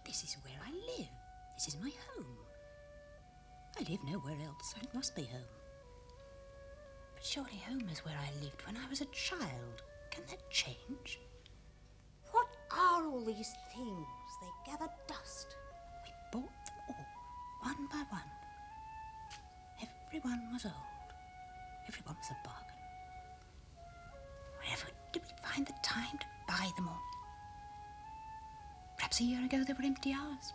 This is where I live. This is my home. I live nowhere else, so it must be home. But surely home is where I lived when I was a child. Can that change? What are all these things? They gather dust. We bought them all, one by one. Everyone was old. Everyone was a bargain. Wherever did we find the time to buy them all? Perhaps a year ago they were empty hours.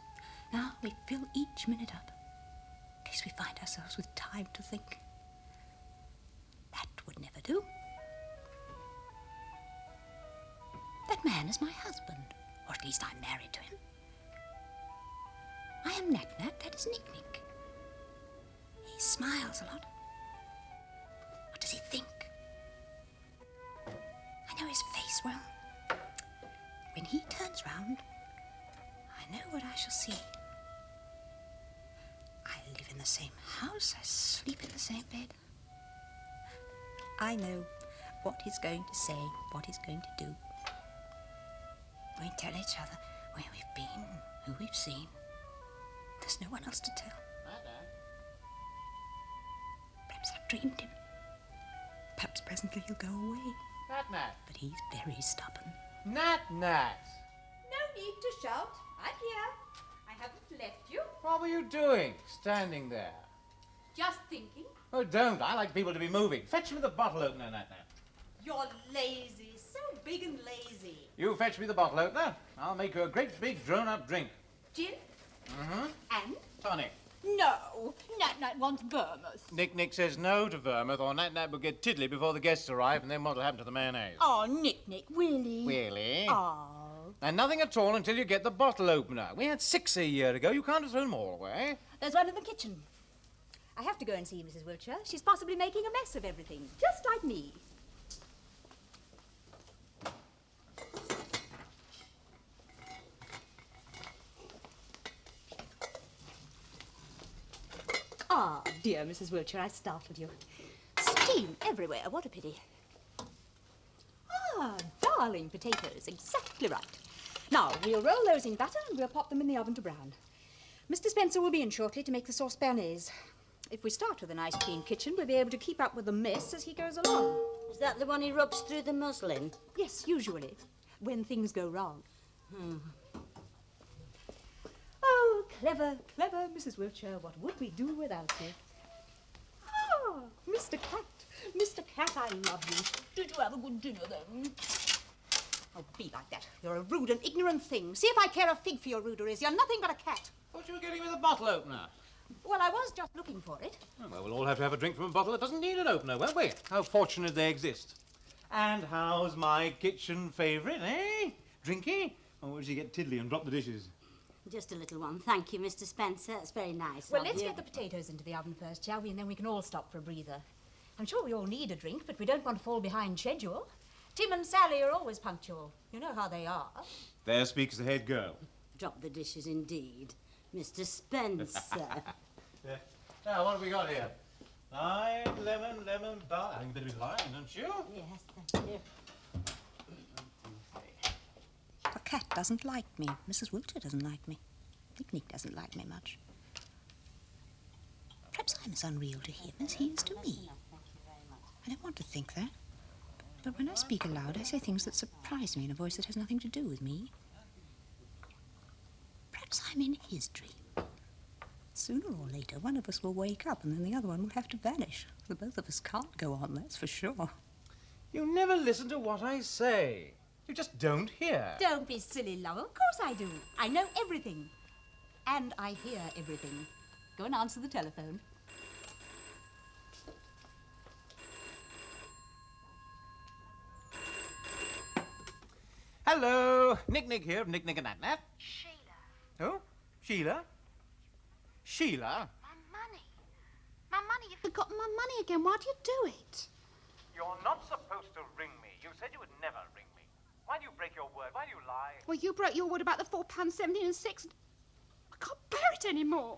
Now we fill each minute up, in case we find ourselves with time to think. That would never do. That man is my husband, or at least I'm married to him. I am Nat-Nat, that is Nick-Nick. He smiles a lot. What does he think? I know his face well. When he turns round, I know what I shall see. I live in the same house, I sleep in the same bed. I know what he's going to say, what he's going to do. We tell each other where we've been, who we've seen. There's no one else to tell. Perhaps I've dreamed him. Perhaps presently he'll go away. Nat-Nat. But he's very stubborn. Nat-Nat. No need to shout. I'm here. I haven't left you. What were you doing, standing there? Just thinking. Oh, don't. I like people to be moving. Fetch me the bottle opener, Nat-Nat. You're lazy, so big and lazy. You fetch me the bottle opener. I'll make you a great big grown-up drink. Gin? Mm-hmm. And? Tonic. No. Nat-Nat wants vermouth. Nick says no to vermouth, or Nat-Nat will get tiddly before the guests arrive, and then what'll happen to the mayonnaise? Oh, Nick, really? Really? Oh. And nothing at all until you get the bottle opener. We had 6 a year ago. You can't have thrown them all away. There's one in the kitchen. I have to go and see Mrs. Wiltshire. She's possibly making a mess of everything, just like me. Ah, dear Mrs. Wiltshire, I startled you. Steam everywhere, what a pity. Ah, darling potatoes, exactly right. Now, we'll roll those in batter and we'll pop them in the oven to brown. Mr. Spencer will be in shortly to make the sauce béarnaise. If we start with a nice clean kitchen, we'll be able to keep up with the mess as he goes along. Is that the one he rubs through the muslin? Yes, usually, when things go wrong. Oh, clever, clever Mrs. Wiltshire. What would we do without you? Ah, Mr. Cat. Mr. Cat, I love you. Did you have a good dinner, then? Oh, be like that. You're a rude and ignorant thing. See if I care a fig for your ruderies. You're nothing but a cat. Thought you were getting me the bottle opener. Well, I was just looking for it. Oh, well, we'll all have to have a drink from a bottle that doesn't need an opener, won't we? How fortunate they exist. And how's my kitchen favourite, eh? Drinky? Or does he get tiddly and drop the dishes? Just a little one. Thank you, Mr. Spencer. It's very nice Well, of let's you. get the potatoes into the oven first, shall we? And then we can all stop for a breather. I'm sure we all need a drink, but we don't want to fall behind schedule. Tim and Sally are always punctual. You know how they are. There speaks the head girl. Drop the dishes, indeed. Mr. Spencer. Yeah. Now, what have we got here? Lime, lemon, bar. I think better be lime, don't you? Yes, thank you. The cat doesn't like me. Mrs. Wiltshire doesn't like me. Nick doesn't like me much. Perhaps I'm as unreal to him as he is to me. I don't want to think that. But when I speak aloud, I say things that surprise me in a voice that has nothing to do with me. Perhaps I'm in his dream. Sooner or later, one of us will wake up and then the other one will have to vanish. The both of us can't go on, that's for sure. You never listen to what I say. You just don't hear. Don't be silly, love. Of course I do. I know everything. And I hear everything. Go and answer the telephone. Hello, Nick here, Nick and Nat. Sheila. Who? Sheila? Sheila? My money. My money. You've forgotten my money again. Why do you do it? You're not supposed to ring me. You said you would never ring me. Why do you break your word? Why do you lie? Well, you broke your word about the £4.17 and 6. I can't bear it anymore.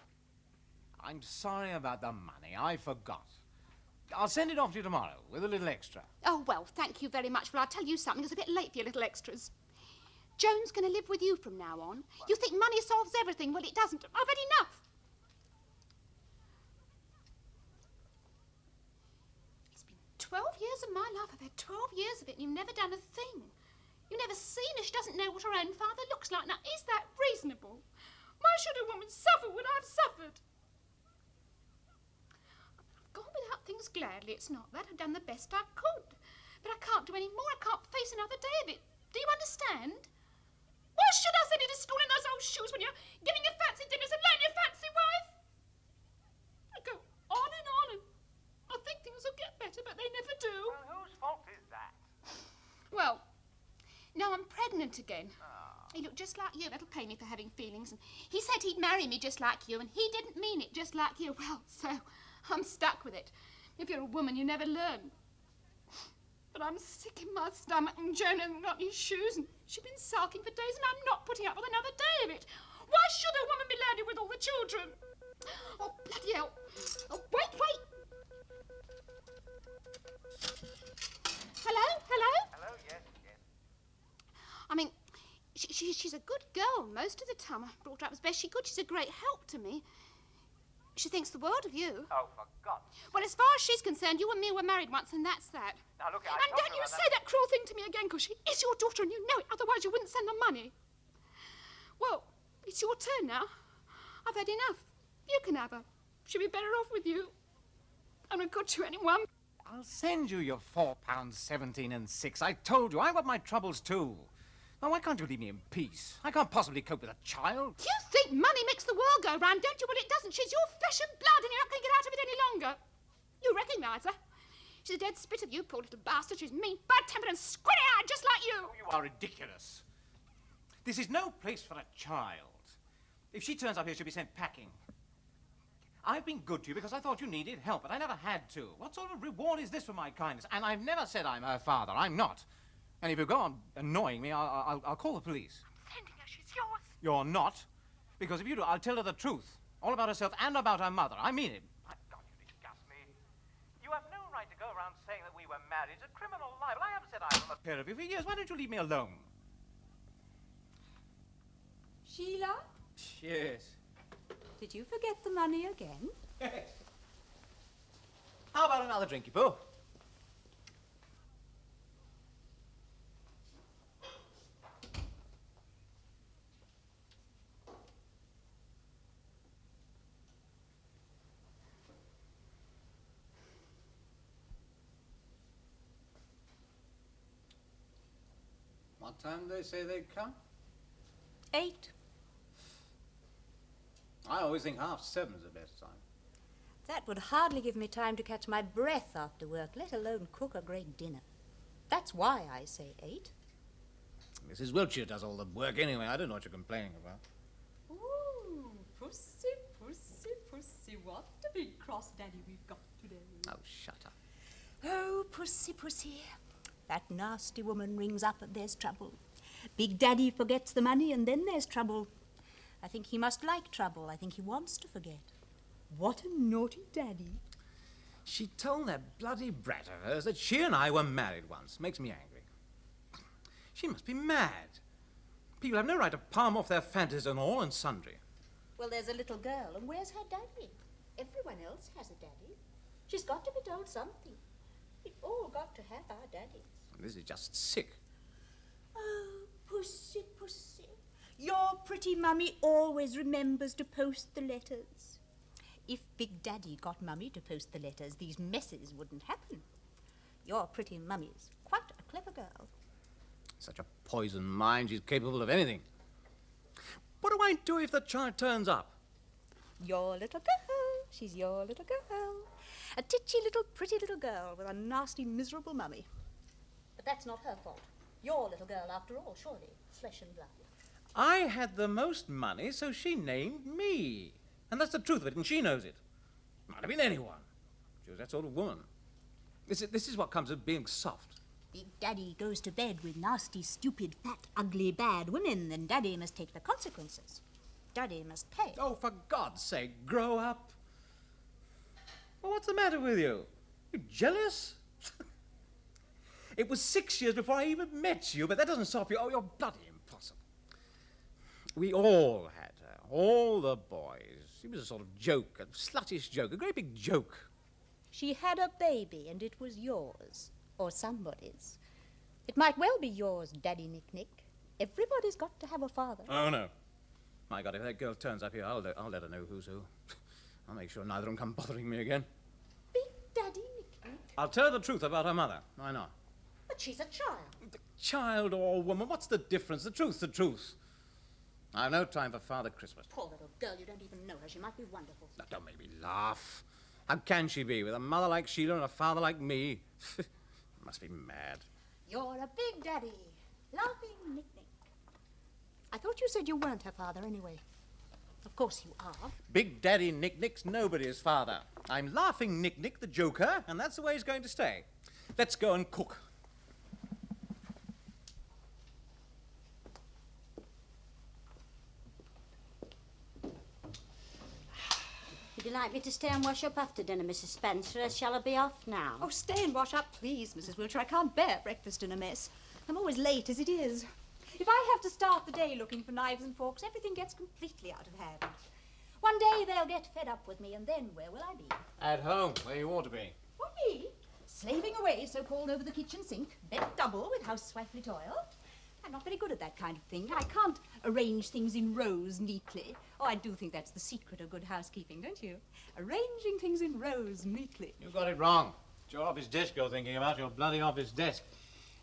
I'm sorry about the money. I forgot. I'll send it off to you tomorrow with a little extra. Oh, well, thank you very much. Well, I'll tell you something. It's a bit late for your little extras. Joan's going to live with you from now on. You think money solves everything. Well, it doesn't. I've had enough. It's been 12 years of my life. I've had 12 years of it, and you've never done a thing. You've never seen her. She doesn't know what her own father looks like. Now, is that reasonable? Why should a woman suffer what I've suffered? I've gone without things gladly. It's not that. I've done the best I could. But I can't do any more. I can't face another day of it. Do you understand? Why should I send you to school in those old shoes when you're giving your fancy dinners and learning your fancy wife? I go on, and I think things will get better, but they never do. Well, whose fault is that? Well, now I'm pregnant again. He looked just like you. That'll pay me for having feelings. And he said he'd marry me just like you, and he didn't mean it just like you. Well, so I'm stuck with it. If you're a woman, you never learn. But I'm sick in my stomach, and Joan hasn't got any shoes, and she's been sulking for days, and I'm not putting up with another day of it. Why should a woman be loaded with all the children? Oh, bloody hell. Oh, wait. Hello? Hello, yes. I mean, she's a good girl most of the time. I brought her up as best she could. She's a great help to me. She thinks the world of you. Oh, for God's sake. Well, as far as she's concerned, you and me were married once, and that's that. Now, look, And don't you say that cruel thing to me again, because she is your daughter, and you know it. Otherwise, you wouldn't send the money. Well, it's your turn now. I've had enough. You can have her. She'll be better off with you. I'm not good to anyone. I'll send you your £4.17 and 6. I told you, I've got my troubles too. Now, why can't you leave me in peace? I can't possibly cope with a child. You think money makes the world go round, don't you? Well, it doesn't. She's your flesh and blood, and you're not going to get out of it any longer. You recognise her. She's a dead spit of you, poor little bastard. She's mean, bad-tempered and squinty-eyed, just like you. Oh, you are ridiculous. This is no place for a child. If she turns up here, she'll be sent packing. I've been good to you because I thought you needed help, but I never had to. What sort of reward is this for my kindness? And I've never said I'm her father. I'm not. And if you go on annoying me, I'll call the police. I'm sending her. She's yours. You're not. Because if you do, I'll tell her the truth. All about herself and about her mother. I mean it. My God, you disgust me. You have no right to go around saying that we were married. It's a criminal libel. I haven't said I was a pair of you for years. Why don't you leave me alone? Sheila, Yes. did you forget the money again? How about another drinky poo? What time do they say they'd come? 8. I always think 7:30 is the best time. That would hardly give me time to catch my breath after work, let alone cook a great dinner. That's why I say 8. Mrs. Wiltshire does all the work anyway. I don't know what you're complaining about. Ooh, pussy, pussy, pussy. What a big cross daddy we've got today. Oh, shut up. Oh, pussy, pussy. That nasty woman rings up and there's trouble. Big Daddy forgets the money and then there's trouble. I think he must like trouble. I think he wants to forget. What a naughty daddy. She told that bloody brat of hers that she and I were married once. Makes me angry. She must be mad. People have no right to palm off their fantasies and all and sundry. Well, there's a little girl, and where's her daddy? Everyone else has a daddy. She's got to be told something. We've all got to have our daddies. This is just sick. Oh, pussy, pussy. Your pretty mummy always remembers to post the letters. If Big Daddy got Mummy to post the letters, these messes wouldn't happen. Your pretty mummy's quite a clever girl. Such a poisoned mind, she's capable of anything. What do I do if the child turns up? Your little girl. She's your little girl. A titchy little pretty little girl with a nasty miserable mummy. But that's not her fault. Your little girl, after all, surely. Flesh and blood. I had the most money, so she named me. And that's the truth of it, and she knows it. Might have been anyone. She was that sort of woman. This is what comes of being soft. Big Daddy goes to bed with nasty, stupid, fat, ugly, bad women, then Daddy must take the consequences. Daddy must pay. Oh, for God's sake, grow up. Well, what's the matter with you? You jealous? It was 6 years before I even met you, but that doesn't stop you. Oh, you're bloody impossible. We all had her, all the boys. She was a sort of joke, a sluttish joke, a great big joke. She had a baby, and it was yours, or somebody's. It might well be yours, Daddy Nick-Nick. Everybody's got to have a father. Oh, no. My God, if that girl turns up here, I'll let her know who's who. I'll make sure neither of them come bothering me again. Big Daddy Nick-Nick? I'll tell her the truth about her mother. Why not? But she's a child. Child or woman, what's the difference? The truth's the truth. I've no time for Father Christmas. Poor little girl, you don't even know her. She might be wonderful. Now, don't make me laugh. How can she be with a mother like Sheila and a father like me? Must be mad. You're a big daddy. Laughing Nick-Nick. I thought you said you weren't her father anyway. Of course you are. Big Daddy Nick-Nick's nobody's father. I'm laughing Nick-Nick the joker, and that's the way he's going to stay. Let's go and cook. Would you like me to stay and wash up after dinner, Mrs. Spencer, or shall I be off now? Oh, stay and wash up, please, Mrs. Wiltshire. I can't bear breakfast in a mess. I'm always late as it is. If I have to start the day looking for knives and forks, everything gets completely out of hand. One day they'll get fed up with me, and then where will I be? At home, where you ought to be. What, me? Slaving away, so-called, over the kitchen sink, bent double with housewifely toil. I'm not very good at that kind of thing. I can't arrange things in rows neatly. Oh, I do think that's the secret of good housekeeping, don't you? Arranging things in rows neatly. You got it wrong. It's your office desk you're thinking about, your bloody office desk.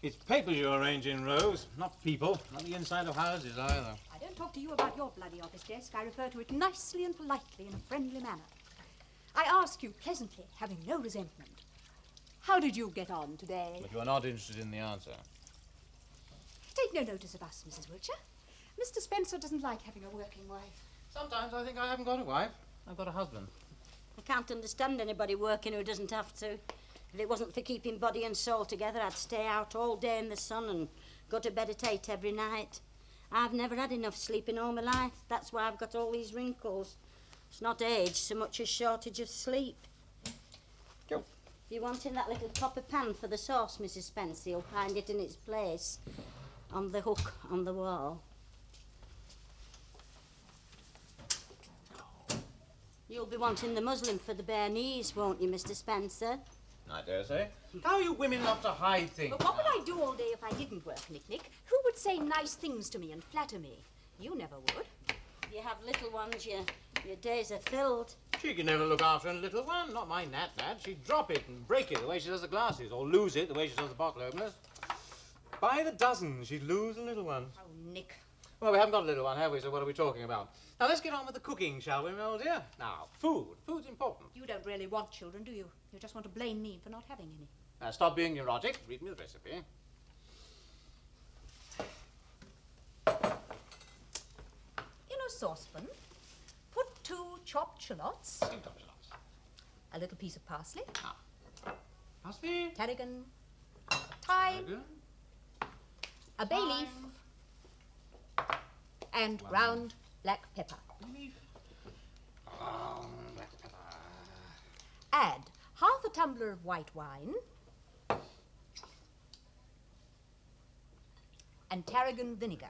It's papers you arrange in rows, not people, not the inside of houses either. I don't talk to you about your bloody office desk. I refer to it nicely and politely in a friendly manner. I ask you pleasantly, having no resentment. How did you get on today? But you are not interested in the answer. Take no notice of us, Mrs. Wiltshire. Mr. Spencer doesn't like having a working wife. Sometimes I think I haven't got a wife. I've got a husband. I can't understand anybody working who doesn't have to. If it wasn't for keeping body and soul together, I'd stay out all day in the sun and go to bed at 8 every night. I've never had enough sleep in all my life. That's why I've got all these wrinkles. It's not age so much as shortage of sleep. Go. If you want in that little copper pan for the sauce, Mrs. Spencer, you'll find it in its place on the hook on the wall. You'll be wanting the muslin for the bare knees, won't you, Mr. Spencer? I dare say. How you women love to hide things. But what would I do all day if I didn't work, Nick-Nick? Who would say nice things to me and flatter me? You never would. You have little ones, your days are filled. She can never look after a little one. Not my Nat. She'd drop it and break it the way she does the glasses, or lose it the way she does the bottle openers. By the dozen, she'd lose a little one. Oh, Nick. Well, we haven't got a little one, have we? So what are we talking about? Now, let's get on with the cooking, shall we, my old dear? Now, food. Food's important. You don't really want children, do you? You just want to blame me for not having any. Now, stop being neurotic. Read me the recipe. In a saucepan, put 2 chopped shallots, a little piece of parsley, Parsley. tarragon, thyme, a bay leaf, and ground black pepper. Black pepper. Add half a tumbler of white wine and tarragon vinegar.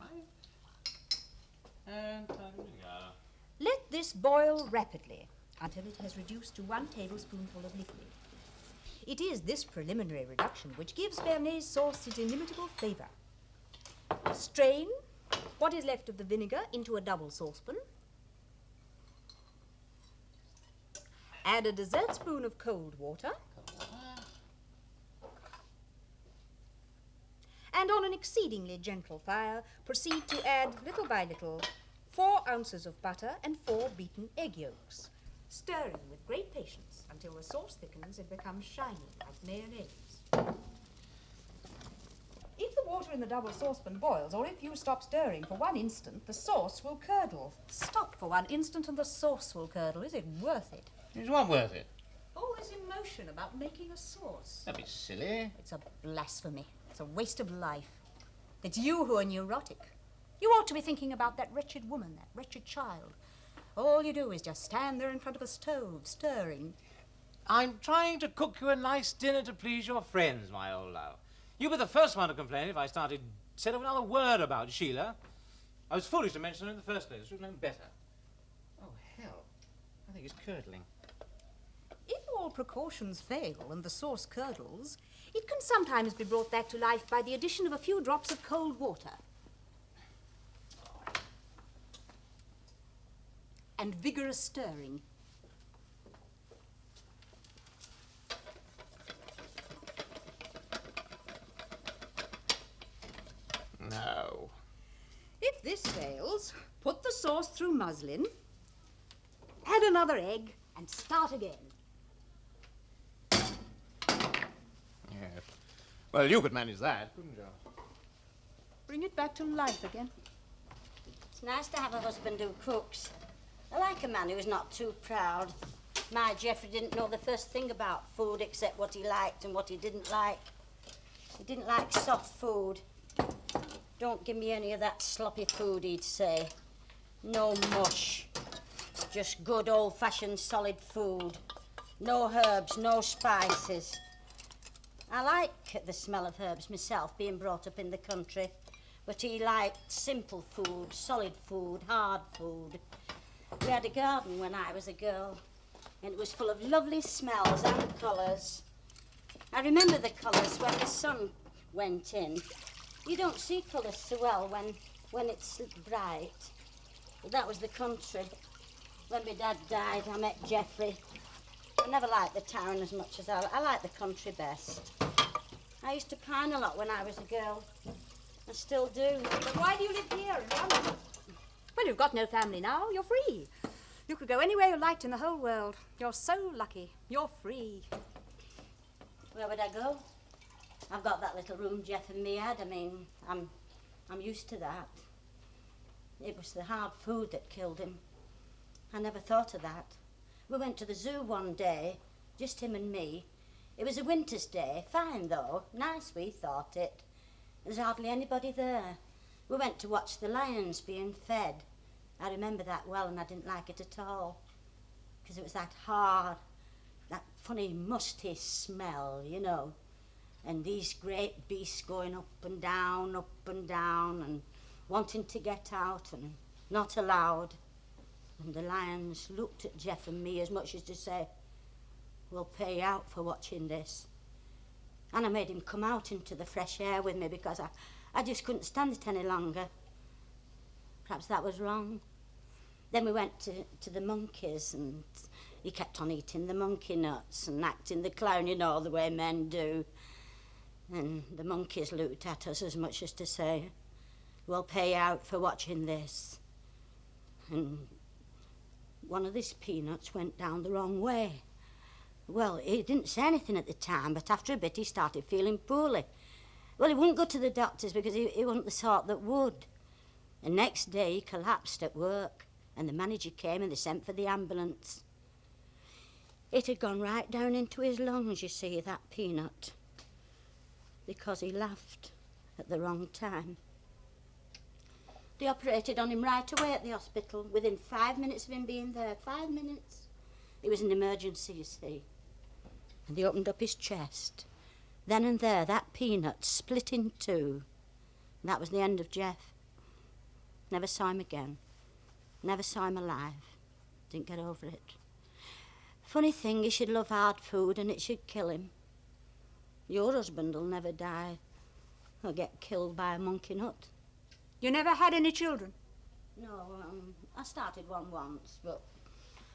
And vinegar. Let this boil rapidly until it has reduced to 1 tablespoonful of liquid. It is this preliminary reduction which gives Béarnaise sauce its inimitable flavour. Strain what is left of the vinegar into a double saucepan. Add a dessertspoon of cold water. And on an exceedingly gentle fire, proceed to add, little by little, 4 ounces of butter and 4 beaten egg yolks, stirring with great patience until the sauce thickens and becomes shiny like mayonnaise. If the water in the double saucepan boils, or if you stop stirring for 1 instant, the sauce will curdle. Stop for 1 instant and the sauce will curdle. Is it worth it? Is what worth it? All this emotion about making a sauce. Don't be silly. It's a blasphemy. It's a waste of life. It's you who are neurotic. You ought to be thinking about that wretched woman, that wretched child. All you do is just stand there in front of a stove, stirring. I'm trying to cook you a nice dinner to please your friends, my old love. You'd be the first one to complain if I said another word about Sheila. I was foolish to mention it in the first place. I should have known better. Oh, hell. I think it's curdling. If all precautions fail and the sauce curdles, it can sometimes be brought back to life by the addition of a few drops of cold water. And vigorous stirring. No. If this fails, put the sauce through muslin, add another egg, and start again. Yes. Well, you could manage that, couldn't you? Bring it back to life again. It's nice to have a husband who cooks. I like a man who's not too proud. My Geoffrey didn't know the first thing about food except what he liked and what he didn't like. He didn't like soft food. Don't give me any of that sloppy food, he'd say. No mush. Just good old-fashioned solid food. No herbs, no spices. I like the smell of herbs myself, being brought up in the country. But he liked simple food, solid food, hard food. We had a garden when I was a girl, and it was full of lovely smells and colours. I remember the colours when the sun went in. You don't see colours so well when it's bright. But that was the country. When my dad died, I met Geoffrey. I never liked the town as much as I like the country best. I used to pine a lot when I was a girl. I still do. But why do you live here in London? Well, you've got no family now. You're free. You could go anywhere you liked in the whole world. You're so lucky. You're free. Where would I go? I've got that little room Jeff and me had. I mean, I'm used to that. It was the hard food that killed him. I never thought of that. We went to the zoo one day, just him and me. It was a winter's day, fine though, nice we thought it. There's hardly anybody there. We went to watch the lions being fed. I remember that well, and I didn't like it at all, because it was that hard, that funny musty smell, you know, and these great beasts going up and down, and wanting to get out and not allowed. And the lions looked at Jeff and me as much as to say, we'll pay you out for watching this. And I made him come out into the fresh air with me because I just couldn't stand it any longer. Perhaps that was wrong. Then we went to the monkeys, and he kept on eating the monkey nuts and acting the clown, you know, the way men do. And the monkeys looked at us as much as to say, we'll pay you out for watching this. And one of these peanuts went down the wrong way. Well, he didn't say anything at the time, but after a bit he started feeling poorly. Well, he wouldn't go to the doctors because he wasn't the sort that would. The next day he collapsed at work, and the manager came and they sent for the ambulance. It had gone right down into his lungs, you see, that peanut, because he laughed at the wrong time. They operated on him right away at the hospital, within 5 minutes of him being there. 5 minutes. It was an emergency, you see. And they opened up his chest. Then and there, that peanut split in two. And that was the end of Jeff. Never saw him again. Never saw him alive. Didn't get over it. Funny thing, he should love hard food and it should kill him. Your husband'll never die or get killed by a monkey nut. You never had any children? No, I started one once, but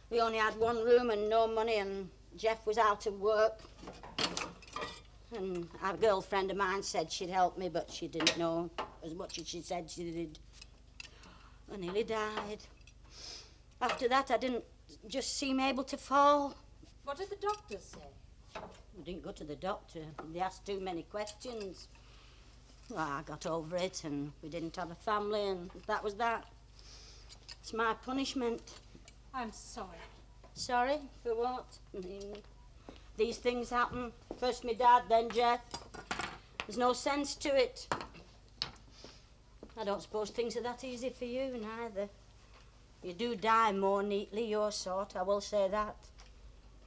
we only had one room and no money, and Jeff was out of work. And a girlfriend of mine said she'd help me, but she didn't know as much as she said she did. I nearly died. After that, I didn't just seem able to fall. What did the doctors say? We didn't go to the doctor. They asked too many questions. Well, I got over it, and we didn't have a family, and that was that. It's my punishment. I'm sorry. Sorry? For what? I mean, these things happen. First my dad, then Jeff. There's no sense to it. I don't suppose things are that easy for you, neither. You do die more neatly, your sort, I will say that.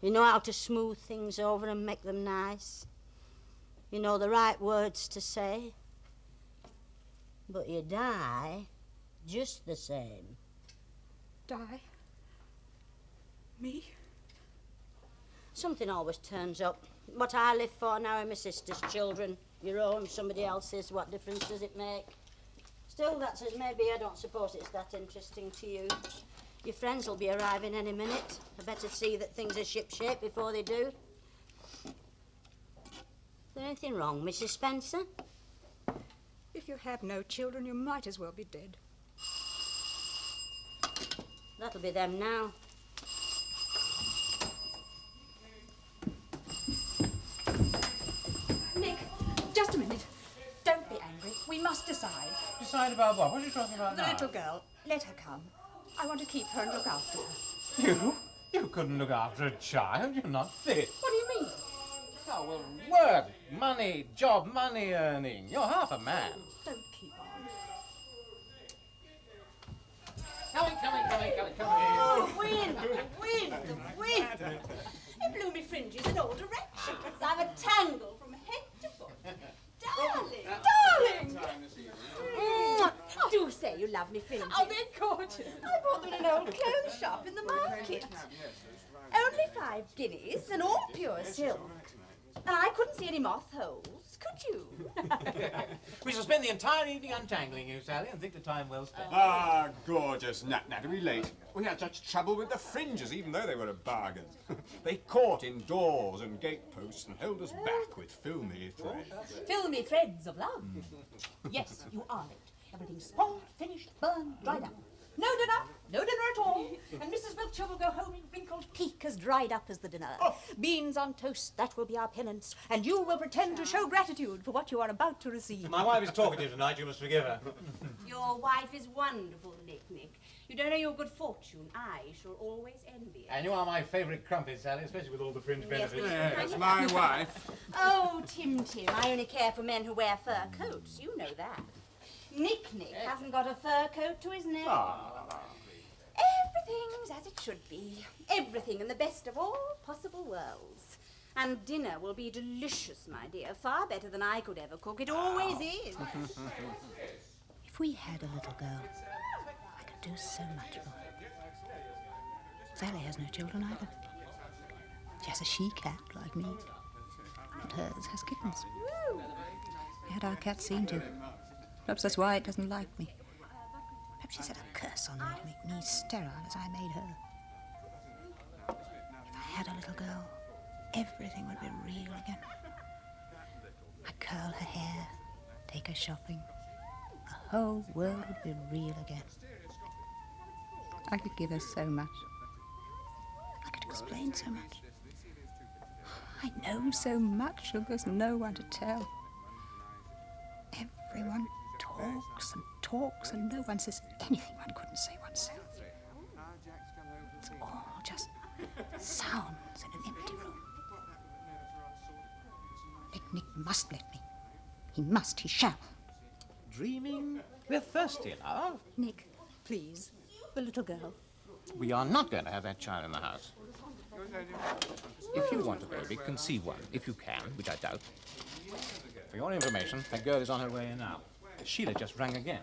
You know how to smooth things over and make them nice. You know the right words to say. But you die Just the same. Die? Me? Something always turns up. What I live for now are my sister's children. Your own, somebody else's, what difference does it make? Still, that's as maybe. I don't suppose it's that interesting to you. Your friends will be arriving any minute. I better see that things are ship-shape before they do. Is there anything wrong, Mrs. Spencer? If you have no children, you might as well be dead. That'll be them now. Nick, just a minute. Don't be angry. We must decide. Decide about what? What are you talking about The now? little girl, let her come. I want to keep her and look after her. You? You couldn't look after a child. You're not fit. What do you mean? Oh, well, work, money, job, money earning. You're half a man. Don't keep on. Coming. Oh, wind, the wind. It blew me fringes in all directions. I'm a tangle from head to foot. Darling! Do say you love me fringes. Oh, they're gorgeous. I bought them in an old clothes shop in the market. Only 5 guineas and all pure silk. And I couldn't see any moth holes, could you? We shall spend the entire evening untangling you, Sally, and think the time well spent. Ah, gorgeous. Nat, are we late? We had such trouble with the fringes, even though they were a bargain. They caught in doors and gateposts and held us back with filmy threads. Filmy threads of love. Yes, you are late. Everything's spoiled, finished, burned, dried up. No dinner at all. And Mrs. Wiltshire will go home in wrinkled peak as dried up as the dinner. Beans on toast, that will be our penance. And you will pretend to show gratitude for what you are about to receive. My wife is talkative tonight, you must forgive her. Your wife is wonderful, Nick. You don't know your good fortune. I shall always envy it. And you are my favourite crumpet, Sally, especially with all the fringe benefits. Yes, my wife. Oh, Tim, I only care for men who wear fur coats. You know that. Nick hasn't got a fur coat to his neck. Everything's as it should be. Everything in the best of all possible worlds. And dinner will be delicious, my dear. Far better than I could ever cook. It always is. If we had a little girl, I could do so much for her. Sally has no children either. She has a she-cat like me. And hers has kittens. We had our cat seen to. Perhaps that's why it doesn't like me. Perhaps she set a curse on me to make me sterile as I made her. If I had a little girl, everything would be real again. I'd curl her hair, take her shopping. The whole world would be real again. I could give her so much. I could explain so much. I know so much, and there's no one to tell. Everyone talks and talks, and no one says anything one couldn't say oneself. It's all just sounds in an empty room. Nick must let me. He must, he shall. Dreaming? We're thirsty, love. Nick, please, the little girl. We are not going to have that child in the house. If you want a baby, conceive one, if you can, which I doubt. For your information, that girl is on her way in now. Sheila just rang again.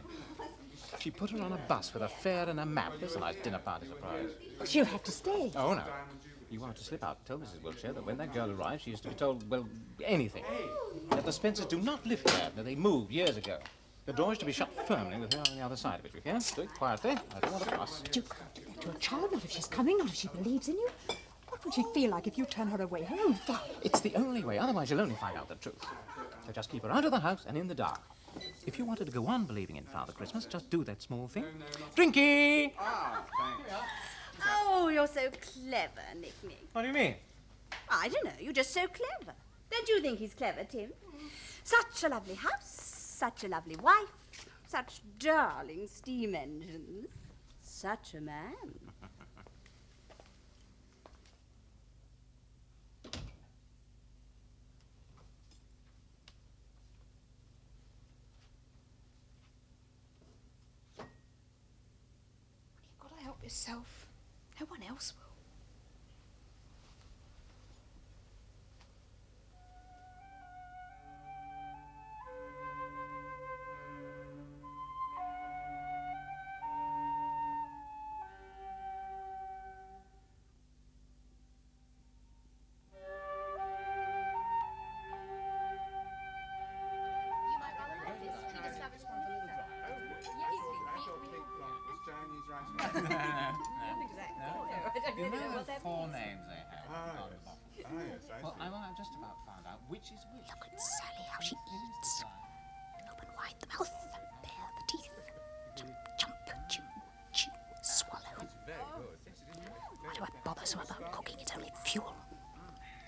She put her on a bus with a fare and a map. It's a nice dinner party surprise. She'll have to stay. Oh, no. You wanted to slip out. Tell Mrs. Wiltshire that when that girl arrives, she is to be told, well, anything. That the Spencers do not live here, that they moved years ago. The door is to be shut firmly with her on the other side of it, you hear? Do it quietly. I don't want to fuss. You can't do that to a child, not if she's coming, not if she believes in you. What would she feel like if you turn her away, her own father? It's the only way, otherwise you'll only find out the truth. So just keep her out of the house and in the dark. If you wanted to go on believing in Father Christmas, just do that small thing. Drinky! Ah, thanks. Oh, you're so clever, Nick. What do you mean? I don't know, you're just so clever. Don't you think he's clever, Tim? Such a lovely house, such a lovely wife, such darling steam engines, such a man. You've got to help yourself. No one else will. You know the four names they have? Ah, yes, I Well, see. I've just about found out which is which. Look at Sally, how she eats. Open wide the mouth, bare the teeth. Jump, jump, chew, chew, swallow. Very good. Why do I bother so about cooking? It's only fuel.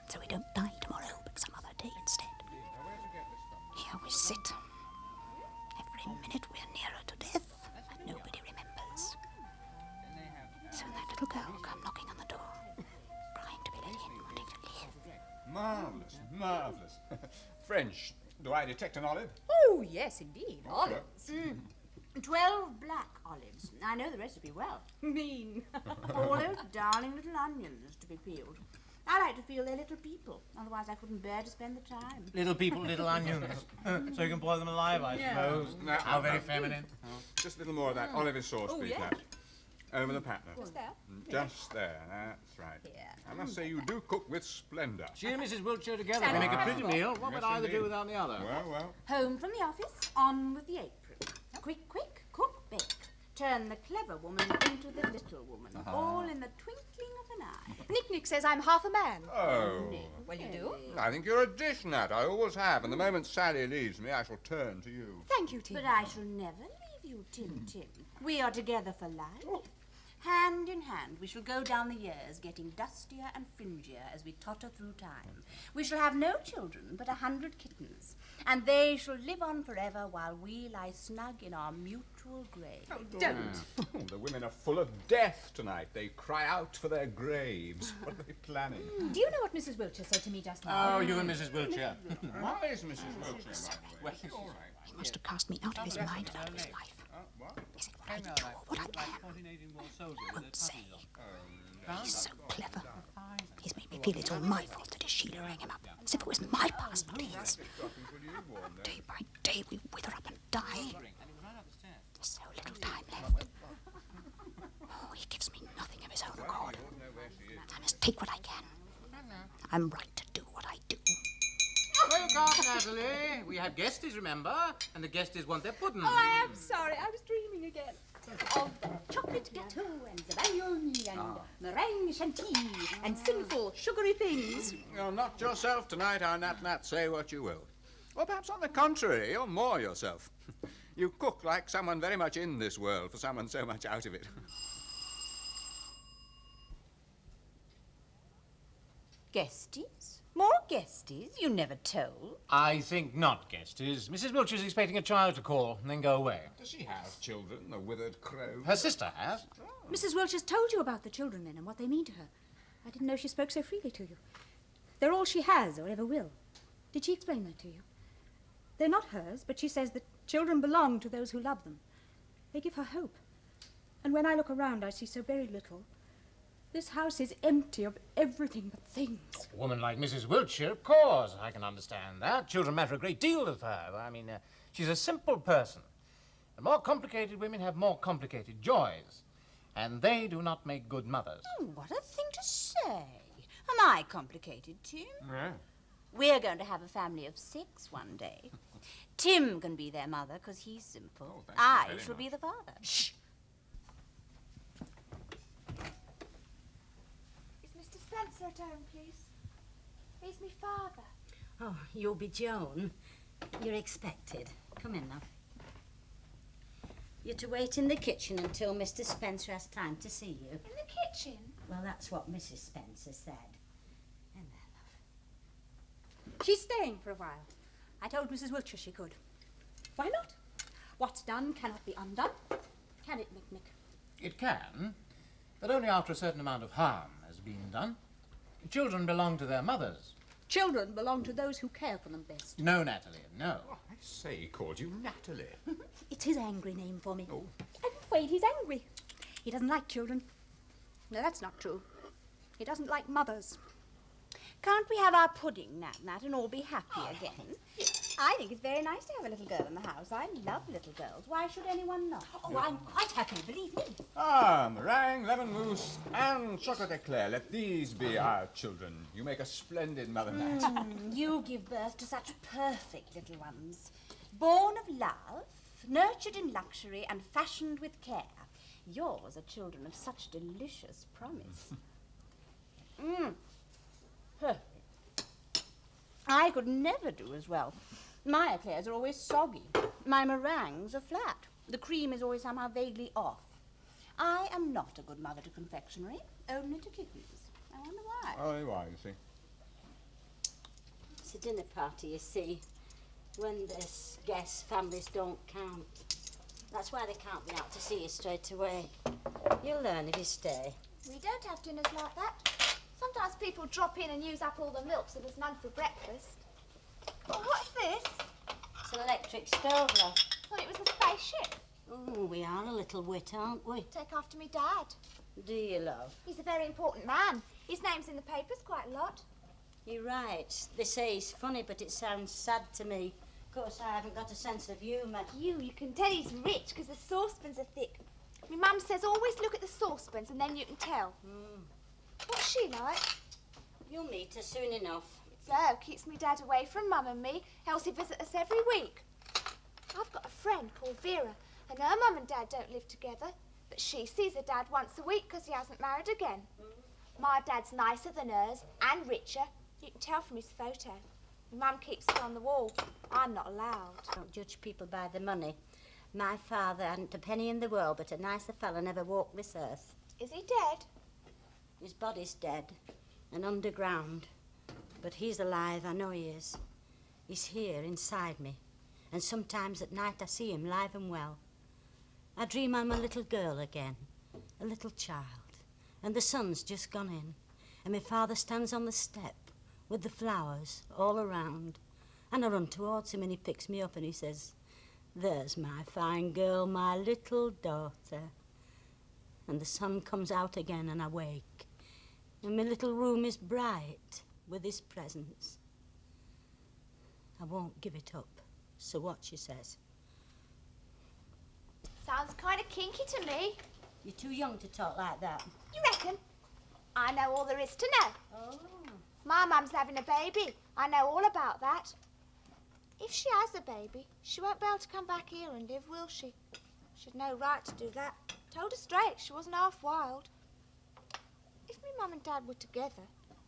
So we don't die tomorrow, but some other day instead. Here we sit. Every minute we're nearer to death, and nobody remembers. Soon that little girl will come knocking on the door, crying to be let in, wanting to live. Marvellous, marvellous. French. Do I detect an olive? Oh, yes, indeed. Olives. 12 black olives. I know the recipe well. Mean. All those darling little onions to be peeled. I like to feel they're little people, otherwise I couldn't bear to spend the time. Little people, little onions. So you can boil them alive, I suppose. No, How very no. feminine. Just a little more of that olive sauce, please, yes. Nat. Over the patna. Just there. Just there, that's right. Yeah. I must say you do cook with splendour. She and Mrs. Wiltshire together to make a pretty meal. What would Yes, either do indeed. without the other? Well. Home from the office, on with the apron. Quick, quick, cook, bake. Turn the clever woman into the little woman, all in the twinkling of an eye. Nick says I'm half a man. Oh. Well, you do. I think you're a dish, Nat. I always have. And the moment Sally leaves me, I shall turn to you. Thank you, Tim. But I shall never leave you, Tim. We are together for life. Hand in hand, we shall go down the years, getting dustier and fringier as we totter through time. We shall have no children, but 100 kittens, and they shall live on forever while we lie snug in our mutual grave. Don't. The women are full of death tonight. They cry out for their graves. What are they planning? Do you know what Mrs. Wiltshire said to me just now? Oh, you and Mrs. Wiltshire. Why is Mrs. Wiltshire, by the way? Well, all right. He must have cast me out of his mind and out of his life. What? Is it what I do or what I am? Won't say. He's so clever. He's made me feel it's all my fault that his Sheila rang him up, as if it was my past, not his. Day by day we wither up and die. There's so little time left. Oh, he gives me nothing of his own accord. I must take what I can. I'm right to do what I do. Wake up, Natalie. We have guesties, remember? And the guesties want their pudding. Oh, I am sorry. I was dreaming again. Of chocolate gâteau and zabaione and meringue chantilly And sinful, sugary things. You're not yourself tonight, our Nat. Say what you will. Or perhaps on the contrary, you're more yourself. You cook like someone very much in this world for someone so much out of it. guesties. More guesties? You never told. I think not, guesties. Mrs. Wiltshire's expecting a child to call and then go away. Does she have children, the withered crow? Her sister has. Mrs. Wiltshire's told you about the children, then, and what they mean to her. I didn't know she spoke so freely to you. They're all she has or ever will. Did she explain that to you? They're not hers, but she says that children belong to those who love them. They give her hope. And when I look around, I see so very little. This house is empty of everything but things. A woman like Mrs. Wiltshire, of course, I can understand that. Children matter a great deal to her. I mean, she's a simple person. The more complicated women have more complicated joys. And they do not make good mothers. Oh, what a thing to say. Am I complicated, Tim? Yeah. We're going to have a family of 6 one day. Tim can be their mother because he's simple. Oh, thank you I very shall be much. the father. Shh. Is Mr. Spencer at home, please? He's me father. Oh, you'll be Joan. You're expected. Come in now. You're to wait in the kitchen until Mr. Spencer has time to see you. In the kitchen? Well, that's what Mrs. Spencer said. In there, love. She's staying for a while. I told Mrs. Wiltshire she could. Why not? What's done cannot be undone. Can it, Nick? It can, but only after a certain amount of harm has been done. Children belong to their mothers. Children belong to those who care for them best. No, Natalie, no. Oh, I say, he called you Natalie. It's his angry name for me. Oh. I'm afraid he's angry. He doesn't like children. No, that's not true. He doesn't like mothers. Can't we have our pudding, Nat, and all be happy again? I think it's very nice to have a little girl in the house. I love little girls. Why should anyone not? Oh, I'm quite happy, believe me. Ah, meringue, lemon mousse, and chocolate eclair. Let these be our children. You make a splendid mother, Nat. You give birth to such perfect little ones. Born of love, nurtured in luxury, and fashioned with care. Yours are children of such delicious promise. I could never do as well. My eclairs are always soggy. My meringues are flat. The cream is always somehow vaguely off. I am not a good mother to confectionery, only to kittens. I wonder why. Oh, why, you see. It's a dinner party, you see. When there's guests, families don't count. That's why they can't be out to see you straight away. You'll learn if you stay. We don't have dinners like that. Sometimes people drop in and use up all the milk, so there's none for breakfast. Oh, what's this? It's an electric stove, love. Thought it was a spaceship. Oh, we are a little wit, aren't we? Take after me dad. Do you, love? He's a very important man. His name's in the papers quite a lot. You're right. They say he's funny, but it sounds sad to me. Of course, I haven't got a sense of humour. You can tell he's rich because the saucepans are thick. My mum says always look at the saucepans and then you can tell. What's she like? You'll meet her soon enough. So, keeps me dad away from mum and me, else he visits us every week. I've got a friend called Vera, and her mum and dad don't live together, but she sees her dad once a week because he hasn't married again. My dad's nicer than hers, and richer. You can tell from his photo. My mum keeps it on the wall. I'm not allowed. Don't judge people by the money. My father hadn't a penny in the world, but a nicer fella never walked this earth. Is he dead? His body's dead and underground, but he's alive, I know he is. He's here inside me, and sometimes at night I see him live and well. I dream I'm a little girl again, a little child, and the sun's just gone in, and my father stands on the step with the flowers all around, and I run towards him and he picks me up and he says, "There's my fine girl, my little daughter." And the sun comes out again and I wake, and my little room is bright with his presence. I won't give it up, so what she says. Sounds kind of kinky to me. You're too young to talk like that. You reckon? I know all there is to know. Oh. My mum's having a baby. I know all about that. If she has a baby, she won't be able to come back here and live, will she? She'd no right to do that. Told her straight, she wasn't half wild. If me mum and dad were together,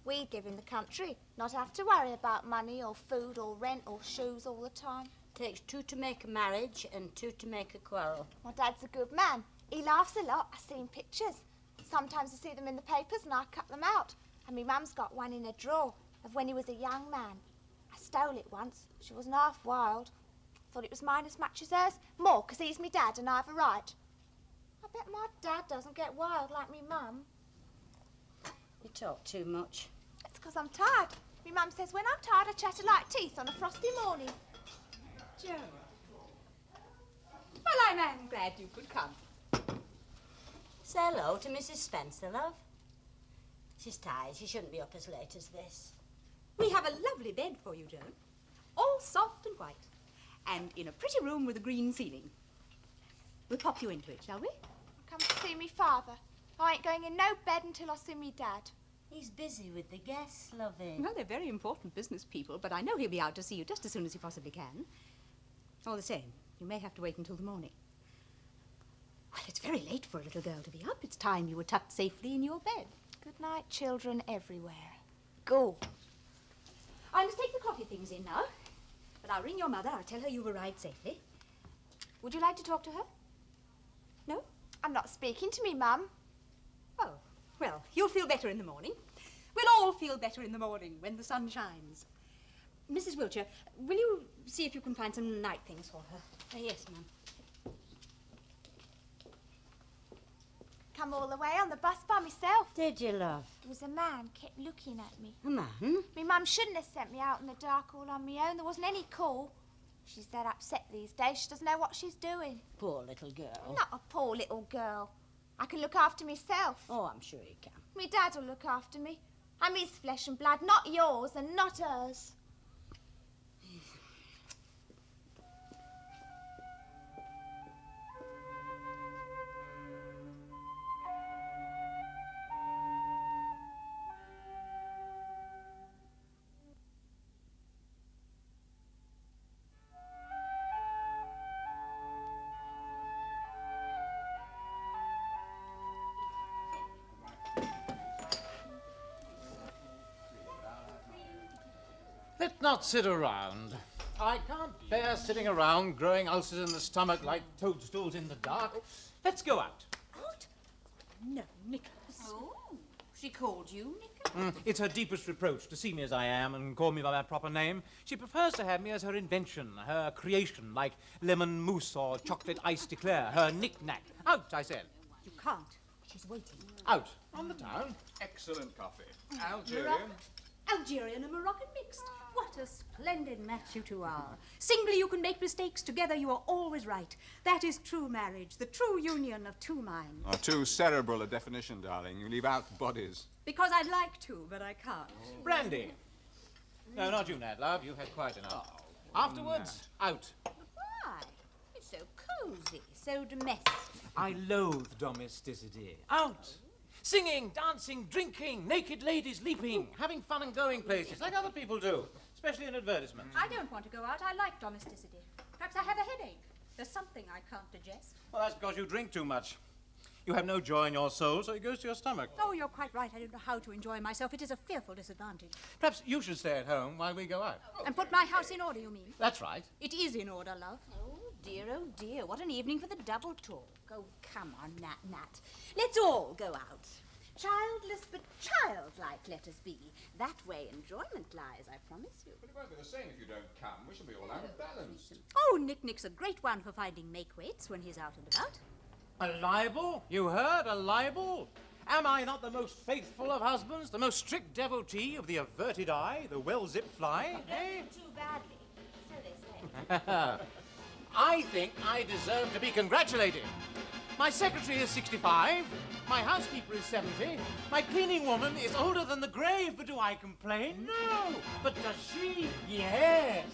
we'd live in the country, not have to worry about money or food or rent or shoes all the time. Takes two to make a marriage and two to make a quarrel. My dad's a good man. He laughs a lot. I've seen pictures. Sometimes I see them in the papers and I cut them out. And me mum's got one in a drawer of when he was a young man. I stole it once. She wasn't half wild. Thought it was mine as much as hers. More, 'cause he's me dad and I've a right. I bet my dad doesn't get wild like me mum. You talk too much. It's 'cause I'm tired. Me mum says when I'm tired I chatter like teeth on a frosty morning. Joan. Well, I'm glad you could come. Say hello to Mrs. Spencer, love. She's tired. She shouldn't be up as late as this. We have a lovely bed for you, Joan. All soft and white. And in a pretty room with a green ceiling. We'll pop you into it, shall we? I'll come to see me father. I ain't going in no bed until I see me dad. He's busy with the guests, lovey. Well, they're very important business people, but I know he'll be out to see you just as soon as he possibly can. All the same, you may have to wait until the morning. Well, it's very late for a little girl to be up. It's time you were tucked safely in your bed. Good night, children everywhere. Go. I must take the coffee things in now. But I'll ring your mother. I'll tell her you've arrived safely. Would you like to talk to her? No? I'm not speaking to me, Mum. Oh, well, you'll feel better in the morning. We'll all feel better in the morning when the sun shines. Mrs. Wiltshire, will you see if you can find some night things for her? Yes, ma'am. Come all the way on the bus by myself. Did you, love? There was a man kept looking at me. A man? Me mum shouldn't have sent me out in the dark all on my own. There wasn't any call. She's that upset these days. She doesn't know what she's doing. Poor little girl. Not a poor little girl. I can look after myself. Oh, I'm sure you can. Me dad will look after me. I'm his flesh and blood, not yours and not hers. Let's not sit around. I can't bear sitting around growing ulcers in the stomach like toadstools in the dark. Let's go out. Out? No, Nicholas. Oh, she called you Nicholas? It's her deepest reproach to see me as I am and call me by my proper name. She prefers to have me as her invention, her creation, like lemon mousse or chocolate iced eclair, her knick-knack. Out, I said. You can't. She's waiting. Out. On the town. Excellent coffee. Algerian. Algerian and Moroccan mixed. What a splendid match you two are. Singly you can make mistakes, together you are always right. That is true marriage, the true union of two minds. Oh, too cerebral a definition, darling. You leave out bodies. Because I'd like to, but I can't. Brandy. No, not you, Ned, love. You've had quite enough. Afterwards, out. Why? It's so cosy, so domestic. I loathe domesticity. Out. Singing, dancing, drinking, naked ladies leaping, having fun and going places like other people do, especially in advertisements. I don't want to go out. I like domesticity. Perhaps I have a headache. There's something I can't digest. Well, that's because you drink too much. You have no joy in your soul, so it goes to your stomach. Oh, you're quite right. I don't know how to enjoy myself. It is a fearful disadvantage. Perhaps you should stay at home while we go out. And put my house in order, you mean? That's right. It is in order, love. Oh, dear. What an evening for the double talk. Oh, come on, Nat. Let's all go out. Childless but childlike, let us be. That way enjoyment lies, I promise you. But it won't be the same if you don't come. We shall be all out of balance. Oh, Nick's a great one for finding make-weights when he's out and about. A libel? You heard? A libel? Am I not the most faithful of husbands, the most strict devotee of the averted eye, the well-zipped fly? Eh? Too badly, so they say. I think I deserve to be congratulated. My secretary is 65, my housekeeper is 70, my cleaning woman is older than the grave, but do I complain? No! But does she? Yes!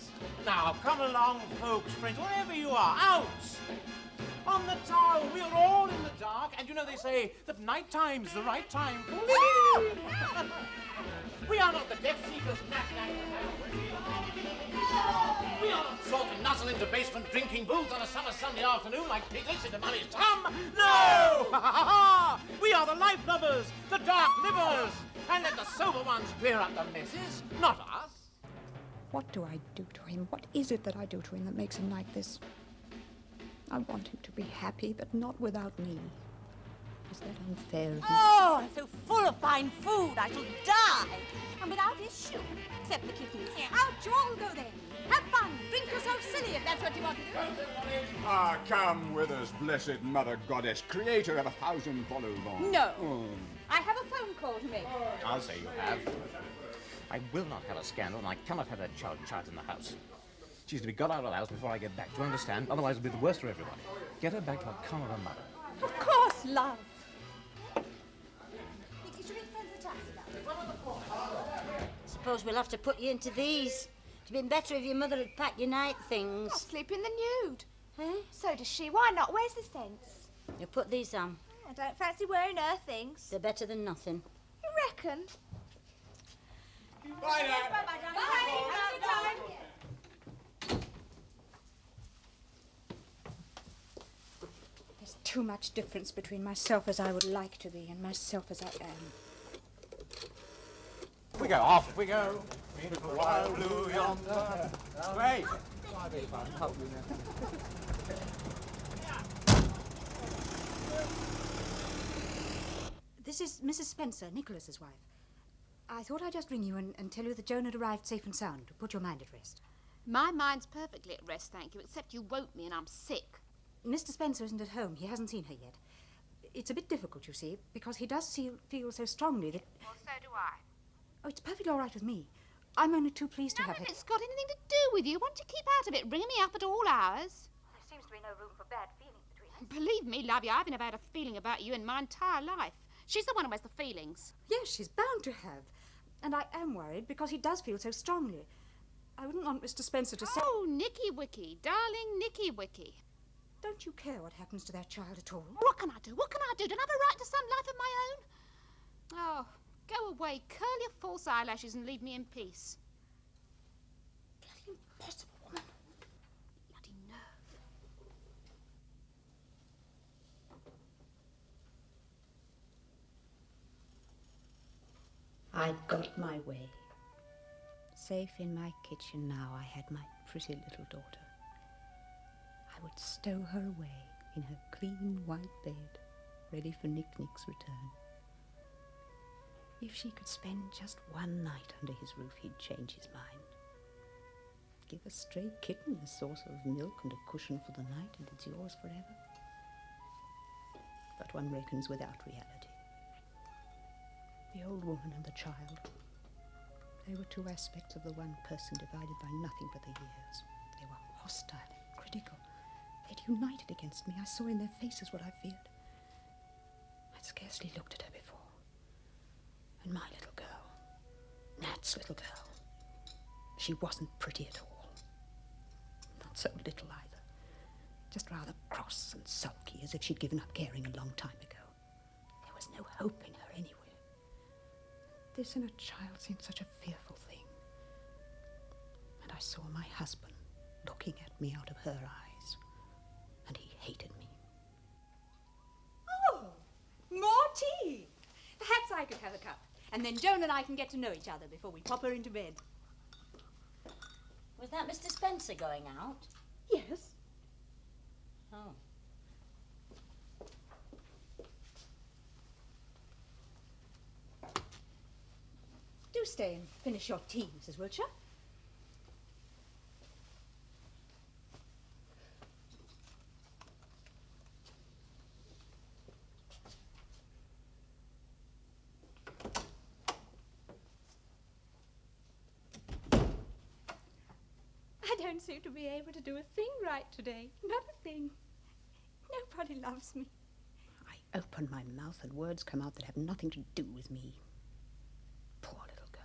Now, come along, folks, friends, wherever you are, out! On the town, we are all in the dark, and you know they say that night time's the right time for living. We are not the death seekers, we are not sort of nuzzle into basement drinking booths on a summer Sunday afternoon like piglets into money's tum. No! We are the life lovers, the dark livers, and let the sober ones clear up the messes, not us. What do I do to him? What is it that I do to him that makes him like this? I want him to be happy, but not without me. Is that unfair of me? Oh, I'm so full of fine food, I shall die. And without his shoe, except the kittens. Out you all go then. Have fun. Drink yourself silly if that's what you want to do. Ah, come with us, blessed Mother Goddess, creator of 1,000 vol au vent. No. I have a phone call to make. I'll say you have. I will not have a scandal, and I cannot have that child in the house. She's to be got out of the house before I get back. Do you understand? Otherwise, it'll be the worst for everybody. Get her back to a calm of her mother. Of course, love. Suppose we'll have to put you into these. It'd been better if your mother had packed your night things. I'll sleep in the nude. Eh? So does she. Why not? Where's the sense? You put these on. I don't fancy wearing her things. They're better than nothing. You reckon? Bye now. Bye. Have a good time. There's too much difference between myself as I would like to be and myself as I am. We go, off we go. Into the wild blue yonder. Great. This is Mrs. Spencer, Nicholas's wife. I thought I'd just ring you and tell you that Joan had arrived safe and sound to put your mind at rest. My mind's perfectly at rest, thank you, except you woke me and I'm sick. Mr. Spencer isn't at home. He hasn't seen her yet. It's a bit difficult, you see, because he does feel so strongly that... Well, so do I. Oh, it's perfectly all right with me. I'm only too pleased to have None her... of it's got anything to do with you. Why don't you keep out of it, ringing me up at all hours? There seems to be no room for bad feelings between us. Believe me, lovey, I've never had a feeling about you in my entire life. She's the one who has the feelings. Yes, she's bound to have. And I am worried because he does feel so strongly. I wouldn't want Mr. Spencer to say... Oh, Nicky Wicky, darling Nicky Wicky. Don't you care what happens to that child at all? What can I do? What can I do? Don't I have a right to some life of my own? Oh, go away, curl your false eyelashes and leave me in peace. Bloody impossible, woman. Bloody nerve. I'd got my way. Safe in my kitchen now, I had my pretty little daughter. I would stow her away in her clean white bed, ready for Nick-Nick's return. If she could spend just one night under his roof, he'd change his mind. Give a stray kitten a saucer of milk and a cushion for the night, and it's yours forever. But one reckons without reality. The old woman and the child, they were two aspects of the one person divided by nothing but the years. They were hostile and critical. They'd united against me. I saw in their faces what I feared. I'd scarcely looked at her before. And my little girl, Nat's little girl, she wasn't pretty at all. Not so little either. Just rather cross and sulky, as if she'd given up caring a long time ago. There was no hope in her anywhere. This in a child seemed such a fearful thing. And I saw my husband looking at me out of her eyes, and he hated me. Oh, more tea! Perhaps I could have a cup, and then Joan and I can get to know each other before we pop her into bed. Was that Mr. Spencer going out? Yes. Oh. Do stay and finish your tea, Mrs. Wiltshire. I don't seem to be able to do a thing right today. Not a thing. Nobody loves me. I open my mouth and words come out that have nothing to do with me. Poor little girl.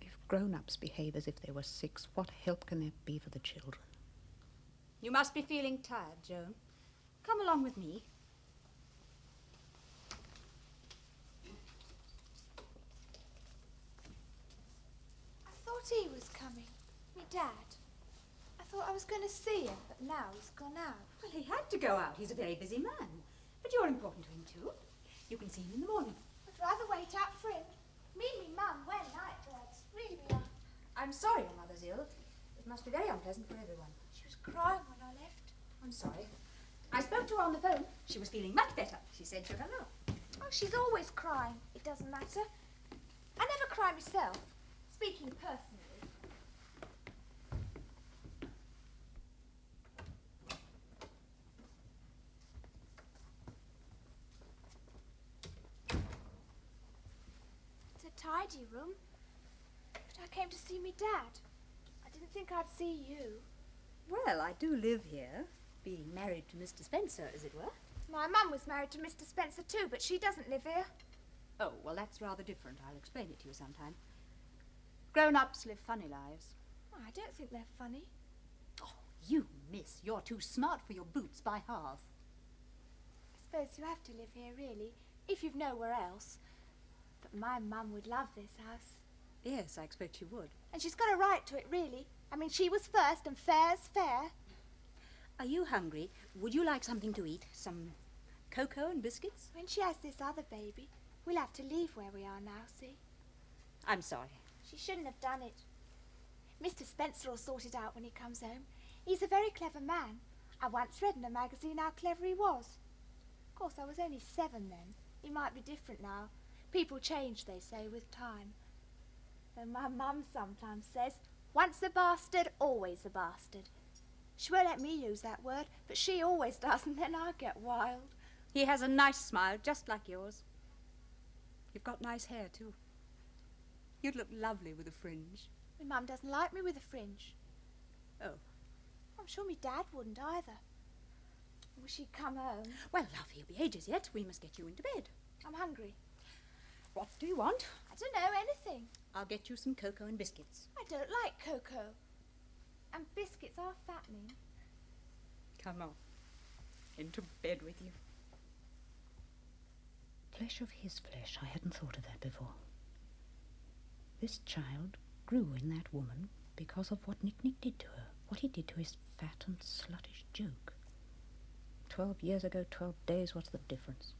If grown-ups behave as if they were 6, what help can there be for the children? You must be feeling tired, Joan. Come along with me. I thought he was coming. Me dad. I thought I was going to see him, but now he's gone out. Well, he had to go out. He's a very busy man. But you're important to him, too. You can see him in the morning. I'd rather wait out for him. Me and me mum wear nightbirds. Really we are. I'm sorry your mother's ill. It must be very unpleasant for everyone. She was crying when I left. I'm sorry. I spoke to her on the phone. She was feeling much better. She said to hello. Oh, she's always crying. It doesn't matter. I never cry myself. Speaking personally. It's a tidy room. But I came to see me dad. I didn't think I'd see you. Well, I do live here, being married to Mr. Spencer, as it were. My mum was married to Mr. Spencer too, but she doesn't live here. Oh, well, that's rather different. I'll explain it to you sometime. Grown-ups live funny lives. Oh, I don't think they're funny. Oh, you miss. You're too smart for your boots by half. I suppose you have to live here, really, if you've nowhere else. But my mum would love this house. Yes, I expect she would. And she's got a right to it, really. I mean, she was first, and fair's fair. Are you hungry? Would you like something to eat? Some cocoa and biscuits? When she has this other baby, we'll have to leave where we are now, see? I'm sorry. She shouldn't have done it. Mr. Spencer will sort it out when he comes home. He's a very clever man. I once read in a magazine how clever he was. Of course, I was only 7 then. He might be different now. People change, they say, with time. Though my mum sometimes says, once a bastard, always a bastard. She won't let me use that word, but she always does, and then I get wild. He has a nice smile, just like yours. You've got nice hair, too. You'd look lovely with a fringe. My mum doesn't like me with a fringe. Oh. I'm sure my dad wouldn't either. I wish he'd come home. Well, love, he'll be ages yet. We must get you into bed. I'm hungry. What do you want? I don't know, anything. I'll get you some cocoa and biscuits. I don't like cocoa. And biscuits are fattening. Come on. Into bed with you. Flesh of his flesh. I hadn't thought of that before. This child grew in that woman because of what Nick-Nick did to her. What he did to his fat and sluttish joke. 12 years ago, 12 days, what's the difference?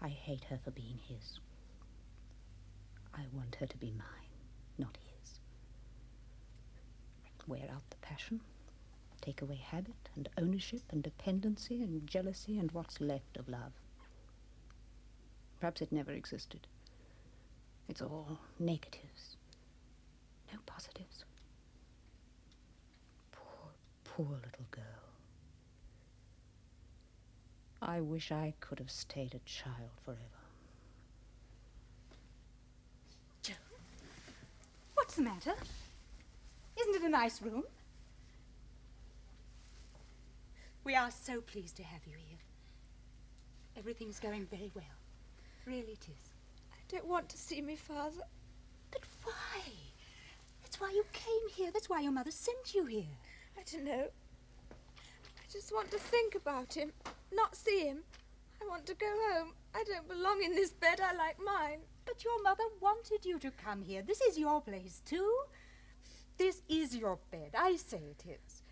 I hate her for being his. I want her to be mine, not his. Wear out the passion, take away habit and ownership and dependency and jealousy and what's left of love. Perhaps it never existed. It's all negatives, no positives. Poor little girl. I wish I could have stayed a child forever. Joan, what's the matter? Isn't it a nice room? We are so pleased to have you here. Everything's going very well. Really it is. I don't want to see me father. But why? That's why you came here. That's why your mother sent you here. I don't know. I just want to think about him, not see him. I want to go home. I don't belong in this bed. I like mine. But your mother wanted you to come here. This is your place, too. This is your bed. I say it is.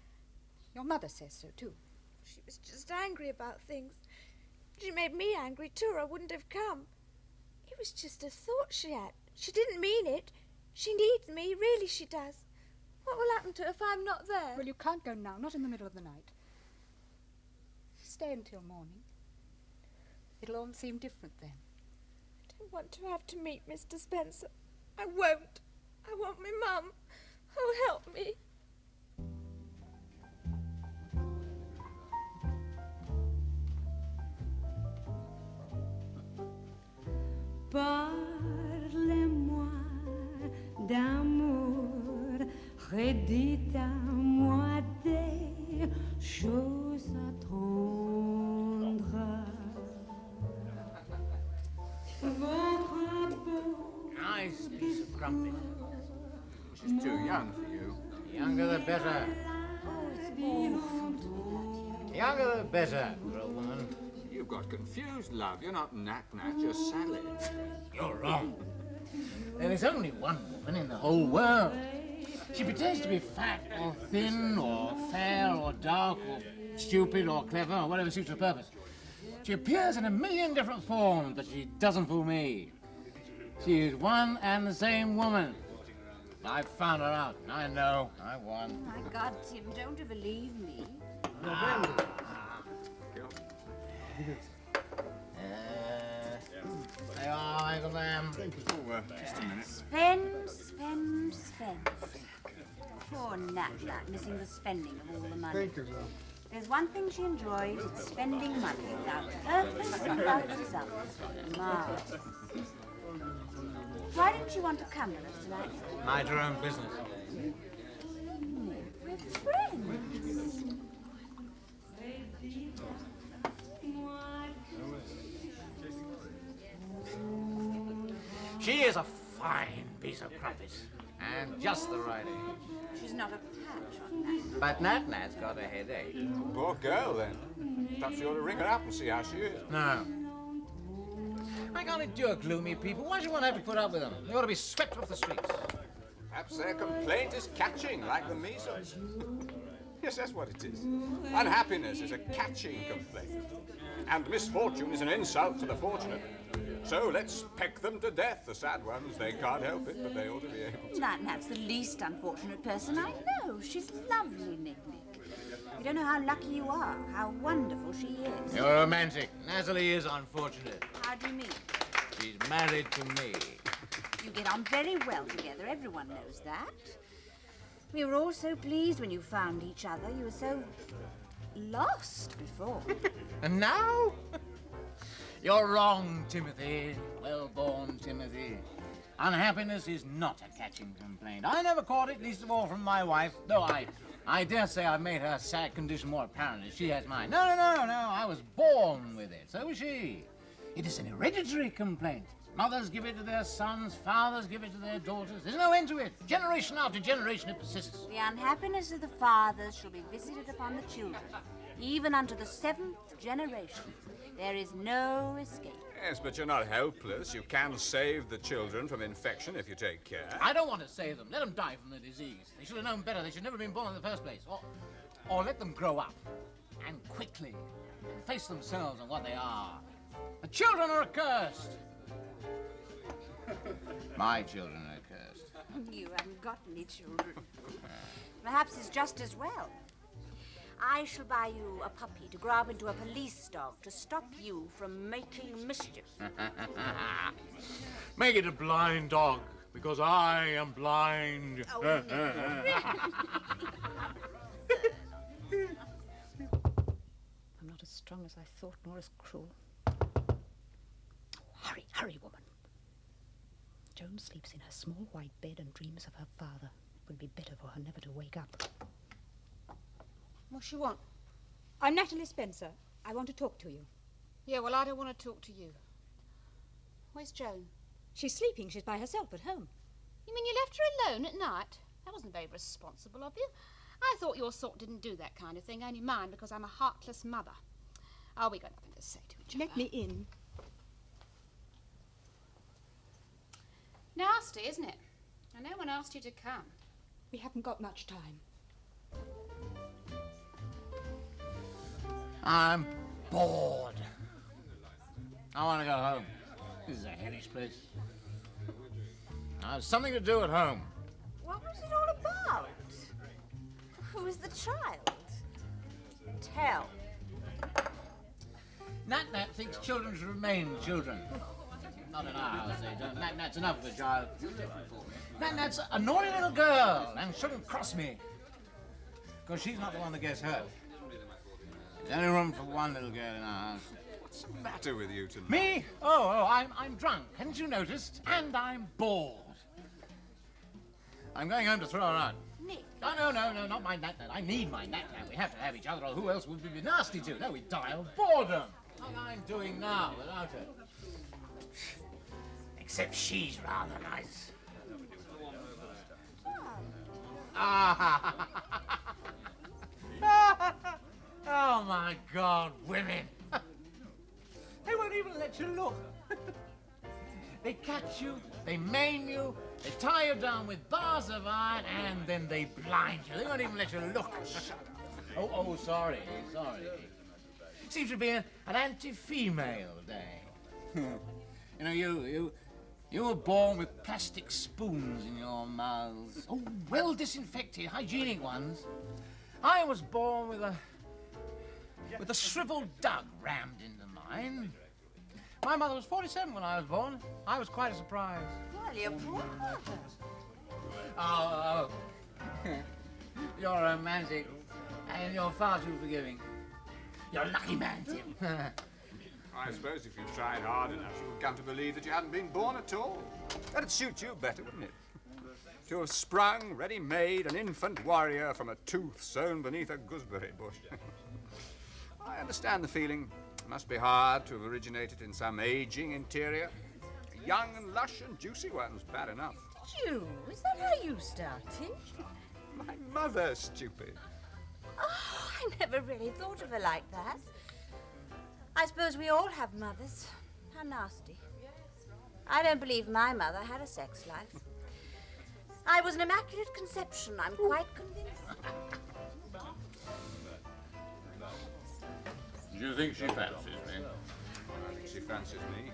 Your mother says so, too. She was just angry about things. She made me angry, too, or I wouldn't have come. It was just a thought she had. She didn't mean it. She needs me, really she does. What will happen to her if I'm not there? Well, you can't go now, not in the middle of the night. Stay until morning. It'll all seem different then. I don't want to have to meet Mr. Spencer. I won't. I want my mum. Oh, help me. Parlez-moi d'amour, redites-moi des choses tendres. Votre beau Nice piece of crumpet. She's too young for you. The younger the better. The younger the better, for a woman. You've got confused, love. You're not Nat, you're Sally. You're wrong. There is only one woman in the whole world. She pretends to be fat or thin or fair or dark or stupid or clever or whatever suits her purpose. She appears in a million different forms, but she doesn't fool me. She is one and the same woman. I found her out. I know. I won. My God, Tim, don't you believe me? There you are, Uncle Lamb. Oh, just a minute. Spend. Poor Nat, missing the spending of all the money. Thank you, Mom. There's one thing she enjoys, it's spending money without purpose, without result. Marvelous. Why didn't you want to come with us tonight? Mind your own business. We're friends. She is a fine piece of crumpet. And just the right age. She's not a patch on that. But Nat's got a headache. Poor girl, then. Perhaps you ought to ring her up and see how she is. No. I can't endure gloomy people. Why should one have to put up with them? They ought to be swept off the streets. Perhaps their complaint is catching, like the measles. Yes, that's what it is. Unhappiness is a catching complaint. And misfortune is an insult to the fortunate. So let's peck them to death, the sad ones. They can't help it, but they ought to be able to. Nat's the least unfortunate person I know. She's lovely, Nick. You don't know how lucky you are, how wonderful she is. You're romantic. Natalie is unfortunate. How do you mean? She's married to me. You get on very well together. Everyone knows that. We were all so pleased when you found each other. You were so lost before. And now? You're wrong, Timothy. Well-born Timothy. Unhappiness is not a catching complaint. I never caught it, least of all from my wife, though I dare say I've made her sad condition more apparent as she has mine. No. I was born with it. So was she. It is an hereditary complaint. Mothers give it to their sons, fathers give it to their daughters. There's no end to it. Generation after generation it persists. The unhappiness of the fathers shall be visited upon the children, even unto the 7th generation. There is no escape. Yes, but you're not helpless. You can save the children from infection if you take care. I don't want to save them. Let them die from the disease. They should have known better. They should never have been born in the first place. Or let them grow up, and quickly, and face themselves and what they are. The children are accursed. My children are cursed. You haven't got any children. Perhaps it's just as well. I shall buy you a puppy to grow up into a police dog to stop you from making mischief. Make it a blind dog, because I am blind. Oh, no. I'm not as strong as I thought, nor as cruel. Hurry, hurry, woman. Joan sleeps in her small white bed and dreams of her father. It will be better for her never to wake up. What's she want? I'm Natalie Spencer. I want to talk to you. Yeah, well, I don't want to talk to you. Where's Joan? She's sleeping. She's by herself at home. You mean you left her alone at night? That wasn't very responsible of you. I thought your sort didn't do that kind of thing, only mine because I'm a heartless mother. Oh, we got nothing to say to each other. Let me in. Nasty, isn't it? And no one asked you to come. We haven't got much time. I'm bored. I want to go home. This is a hellish place. I have something to do at home. What was it all about? Who is the child? Tell. Nat thinks children should remain children. Not in our house, they don't. Nat's enough of a child. Nat's a naughty little girl and shouldn't cross me. Because she's not the one that gets hurt. There's only room for one little girl in our house. What's the matter with you tonight? Me? Oh, I'm drunk. Hadn't you noticed? And I'm bored. I'm going home to throw her out. Nick. Oh, no, not my Nat. I need my Nat. We have to have each other, or who else would we be nasty to? No, we'd die of boredom. Like I'm doing now without her. Except she's rather nice. Oh, my God, women. They won't even let you look. They catch you, they maim you, they tie you down with bars of iron, and then they blind you. They won't even let you look. Oh, sorry. Seems to be an anti-female day. You know, you were born with plastic spoons in your mouths. Oh, well disinfected, hygienic ones. I was born with a shriveled dug rammed into mine. My mother was 47 when I was born. I was quite a surprise. Well, you're poor mother. Oh. You're romantic, and you're far too forgiving. You're a lucky man, Tim. I suppose if you tried hard enough, you would come to believe that you hadn't been born at all. That'd suit you better, wouldn't it? To have sprung, ready-made, an infant warrior from a tooth sown beneath a gooseberry bush. I understand the feeling. It must be hard to have originated in some aging interior. Young and lush and juicy ones, bad enough. You? Is that how you started? My mother, stupid. Oh, I never really thought of her like that. I suppose we all have mothers. How nasty. I don't believe my mother had a sex life. I was an immaculate conception, I'm quite convinced. Do you think she fancies me? I think she fancies me.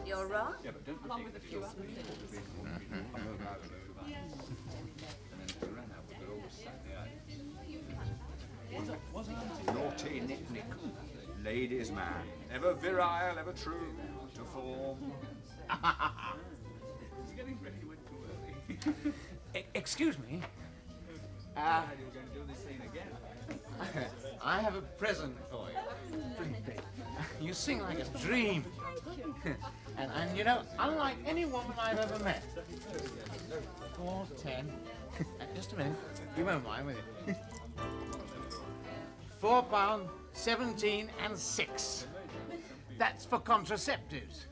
You're wrong. Yeah, but don't along with a few Naughty Nick. Ladies' man. Ever virile, ever true to form. Excuse me. You're going to do this scene again. I have a present for you. You sing like a dream. And you know, unlike any woman I've ever met. 4, 10. Just a minute. You won't mind, will you? £4, 17 and 6. That's for contraceptives.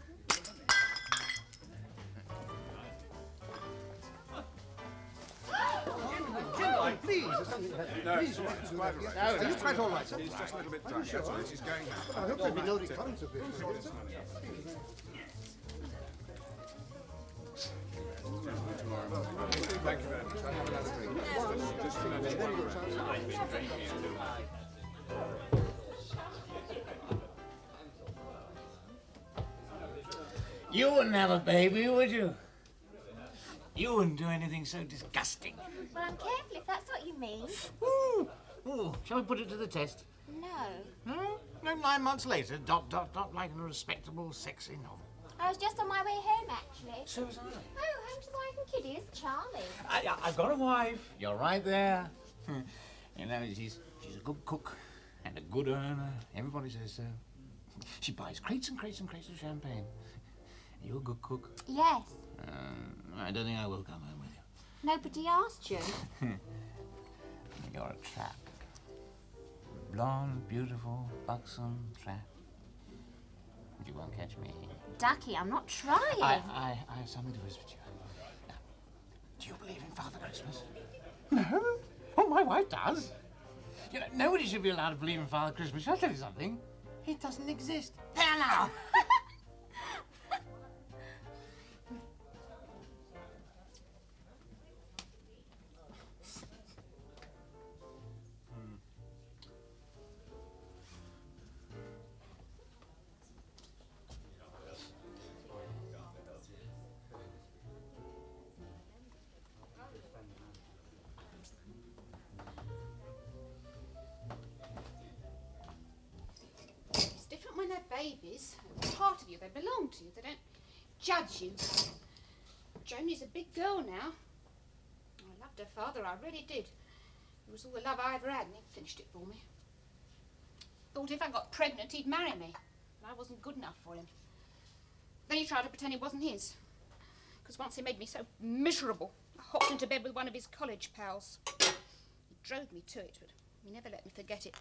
Please. No, please, it's quite all right. Are you quite all right, sir? He's just a little bit drunk. That's all. He's going now. I hope there'll be no recurrence of this. Thank you very much. I'll have another drink. Just a minute. You wouldn't have a baby, would you? You wouldn't do anything so disgusting. Well, I'm careful if that's what you mean. Ooh. Ooh. Shall we put it to the test? No. No? No, 9 months later, ... like in a respectable, sexy novel. I was just on my way home, actually. So was I. Oh, home to the wife and kiddies. Charming. I've got a wife. You're right there. You know, she's a good cook and a good earner. Everybody says so. She buys crates and crates and crates of champagne. You're a good cook. Yes. I don't think I will come home with you. Nobody asked you. You're a trap. Blonde, beautiful, buxom trap. You won't catch me. Ducky, I'm not trying. I have something to whisper to you. Now, do you believe in Father Christmas? No? Oh, my wife does. You know, nobody should be allowed to believe in Father Christmas. Shall I tell you something? He doesn't exist. There now! When they're babies, they're part of you, they belong to you, they don't judge you. Joni's a big girl now. I loved her father, I really did. It was all the love I ever had, and he finished it for me. Thought if I got pregnant, he'd marry me, but I wasn't good enough for him. Then he tried to pretend it wasn't his, because once he made me so miserable, I hopped into bed with one of his college pals. He drove me to it, but he never let me forget it.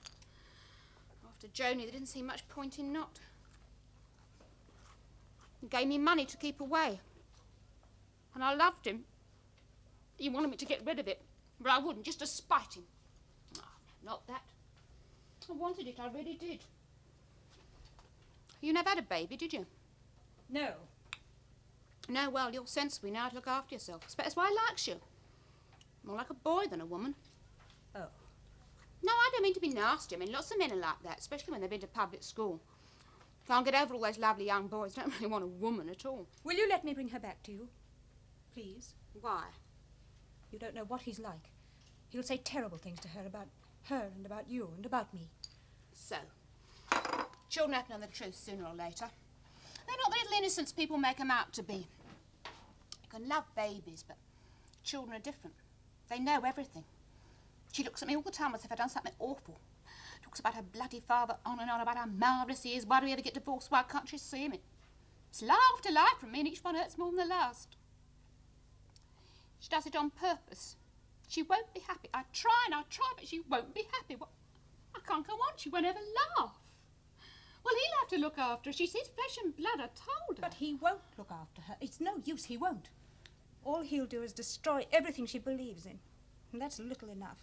After Joni, there didn't seem much point in not. He gave me money to keep away. And I loved him. He wanted me to get rid of it, but I wouldn't, just to spite him. Oh, not that. I wanted it, I really did. You never had a baby, did you? No. No, well, you're sensible now to look after yourself. I suppose that's why he likes you. More like a boy than a woman. Oh. No, I don't mean to be nasty. I mean, lots of men are like that, especially when they've been to public school. Can't get over all those lovely young boys. Don't really want a woman at all. Will you let me bring her back to you? Please. Why? You don't know what he's like. He'll say terrible things to her and about you and about me. So, children have to know the truth sooner or later. They're not the little innocents people make them out to be. You can love babies, but children are different. They know everything. She looks at me all the time as if I'd done something awful. Talks about her bloody father on and on about how marvellous he is. Why do we ever get divorced? Why can't she see him? It's life after life from me, and each one hurts more than the last. She does it on purpose. She won't be happy. I try, but she won't be happy. Well, I can't go on. She won't ever laugh. Well, he'll have to look after her. She's his flesh and blood, I told her. But he won't look after her. It's no use, he won't. All he'll do is destroy everything she believes in. And that's little enough.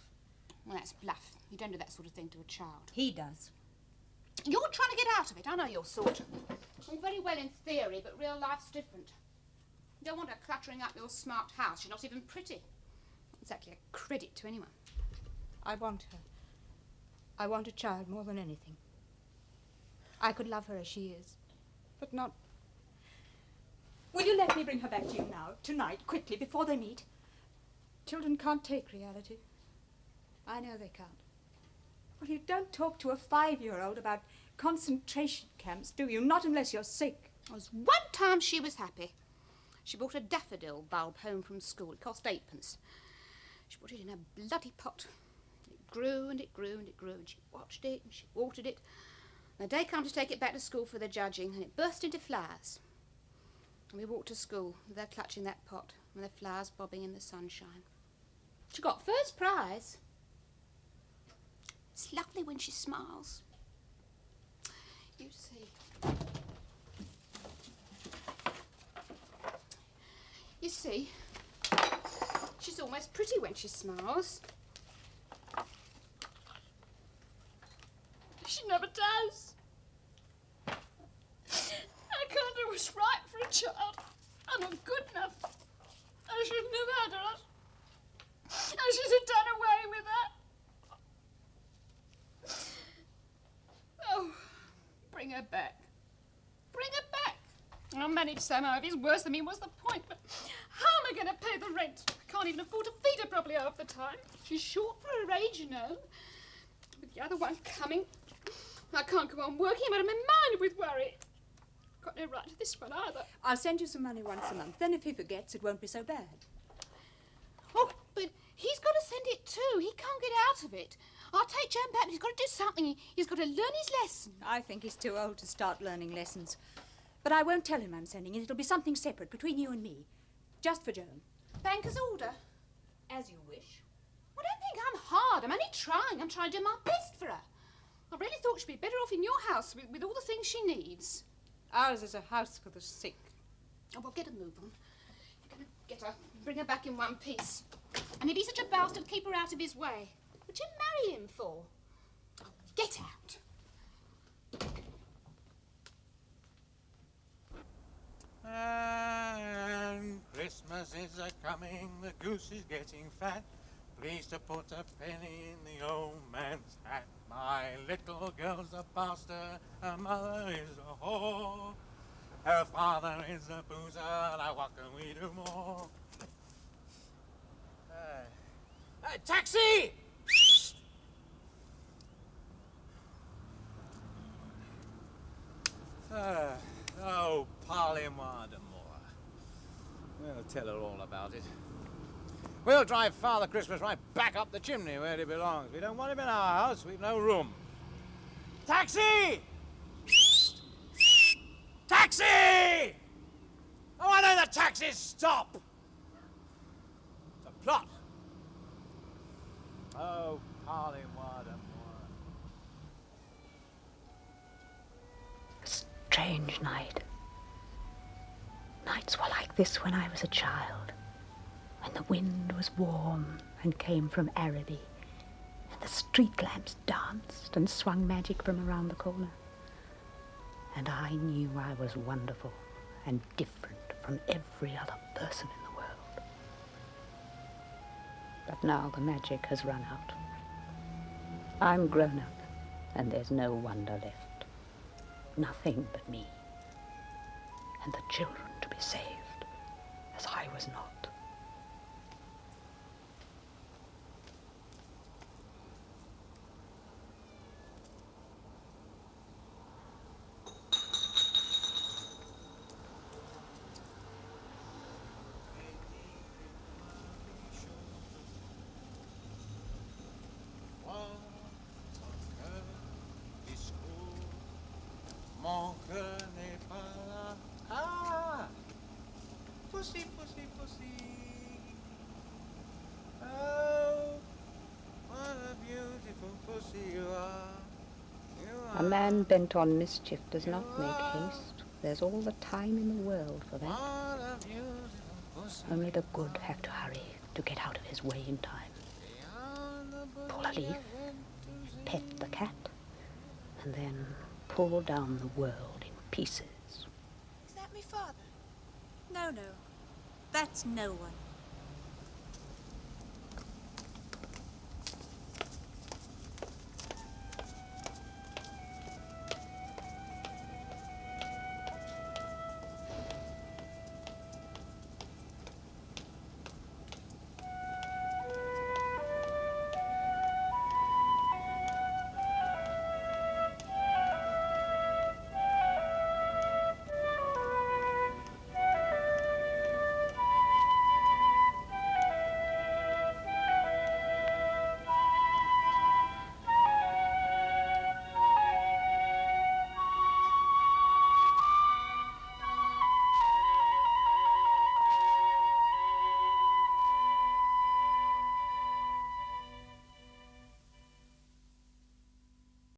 Well, that's bluff. You don't do that sort of thing to a child. He does. You're trying to get out of it. I know your sort. All very well in theory, but real life's different. You don't want her cluttering up your smart house. She's not even pretty. Not exactly a credit to anyone. I want her. I want a child more than anything. I could love her as she is, but not... Will you let me bring her back to you now, tonight, quickly, before they meet? Children can't take reality. I know they can't. Well, you don't talk to a 5-year-old about concentration camps, do you? Not unless you're sick. There was one time she was happy. She brought a daffodil bulb home from school. It cost 8p. She put it in a bloody pot. It grew and it grew and it grew, and she watched it and she watered it. And the day came to take it back to school for the judging, and it burst into flowers. And we walked to school with her clutching that pot and the flowers bobbing in the sunshine. She got first prize. It's lovely when she smiles. You see. You see, she's almost pretty when she smiles. She never does. I can't do what's right for a child. I'm not good enough. I shouldn't have had her. I should have done away with that. Oh, bring her back. Bring her back. I'll manage somehow. If he's worse than me, what's the point? But how am I going to pay pay the rent. I can't even afford to feed her properly half the time. She's short for her age, you know. With the other one coming, I can't go on working. I'm out of my mind with worry. Got no right to this one either. I'll send you some money once a month. Then if he forgets, it won't be so bad. Oh, but he's got to send it too. He can't get out of it. I'll take Joan back, but he's got to do something. He's got to learn his lesson. I think he's too old to start learning lessons. But I won't tell him I'm sending it. It'll be something separate between you and me. Just for Joan. Banker's order. As you wish. Well, don't think I'm hard. I'm only trying. I'm trying to do my best for her. I really thought she'd be better off in your house with all the things she needs. Ours is a house for the sick. Oh, well, get a move on. You're going to get her, bring her back in one piece. And if he's such a bastard, keep her out of his way. What'd you marry him for? Oh, get out. And Christmas is a-coming, the goose is getting fat. Please to put a penny in the old man's hat. My little girl's a pastor, her mother is a whore. Her father is a boozer, now what can we do more? Taxi! Oh, parlez-moi de moi. We'll tell her all about it. We'll drive Father Christmas right back up the chimney where he belongs. We don't want him in our house. We've no room. Taxi! Taxi! Oh, I know the taxis. Stop! It's a plot. Oh, parlez-moi de moi. A strange night. Nights were like this when I was a child, when the wind was warm and came from Araby, and the street lamps danced and swung magic from around the corner. And I knew I was wonderful and different from every other person in the world. But now the magic has run out. I'm grown up, and there's no wonder left. Nothing but me. And the children to be saved, as I was not. Mon cœur n'est pas là. Ah! Pussy, pussy, pussy. Oh, what a beautiful pussy you are. A man bent on mischief does not make haste. There's all the time in the world for that. What a beautiful pussy. Only the good have to hurry to get out of his way in time. Pull a leaf, pet the cat, and then pull down the world in pieces. Is that me father? No, no. That's no one.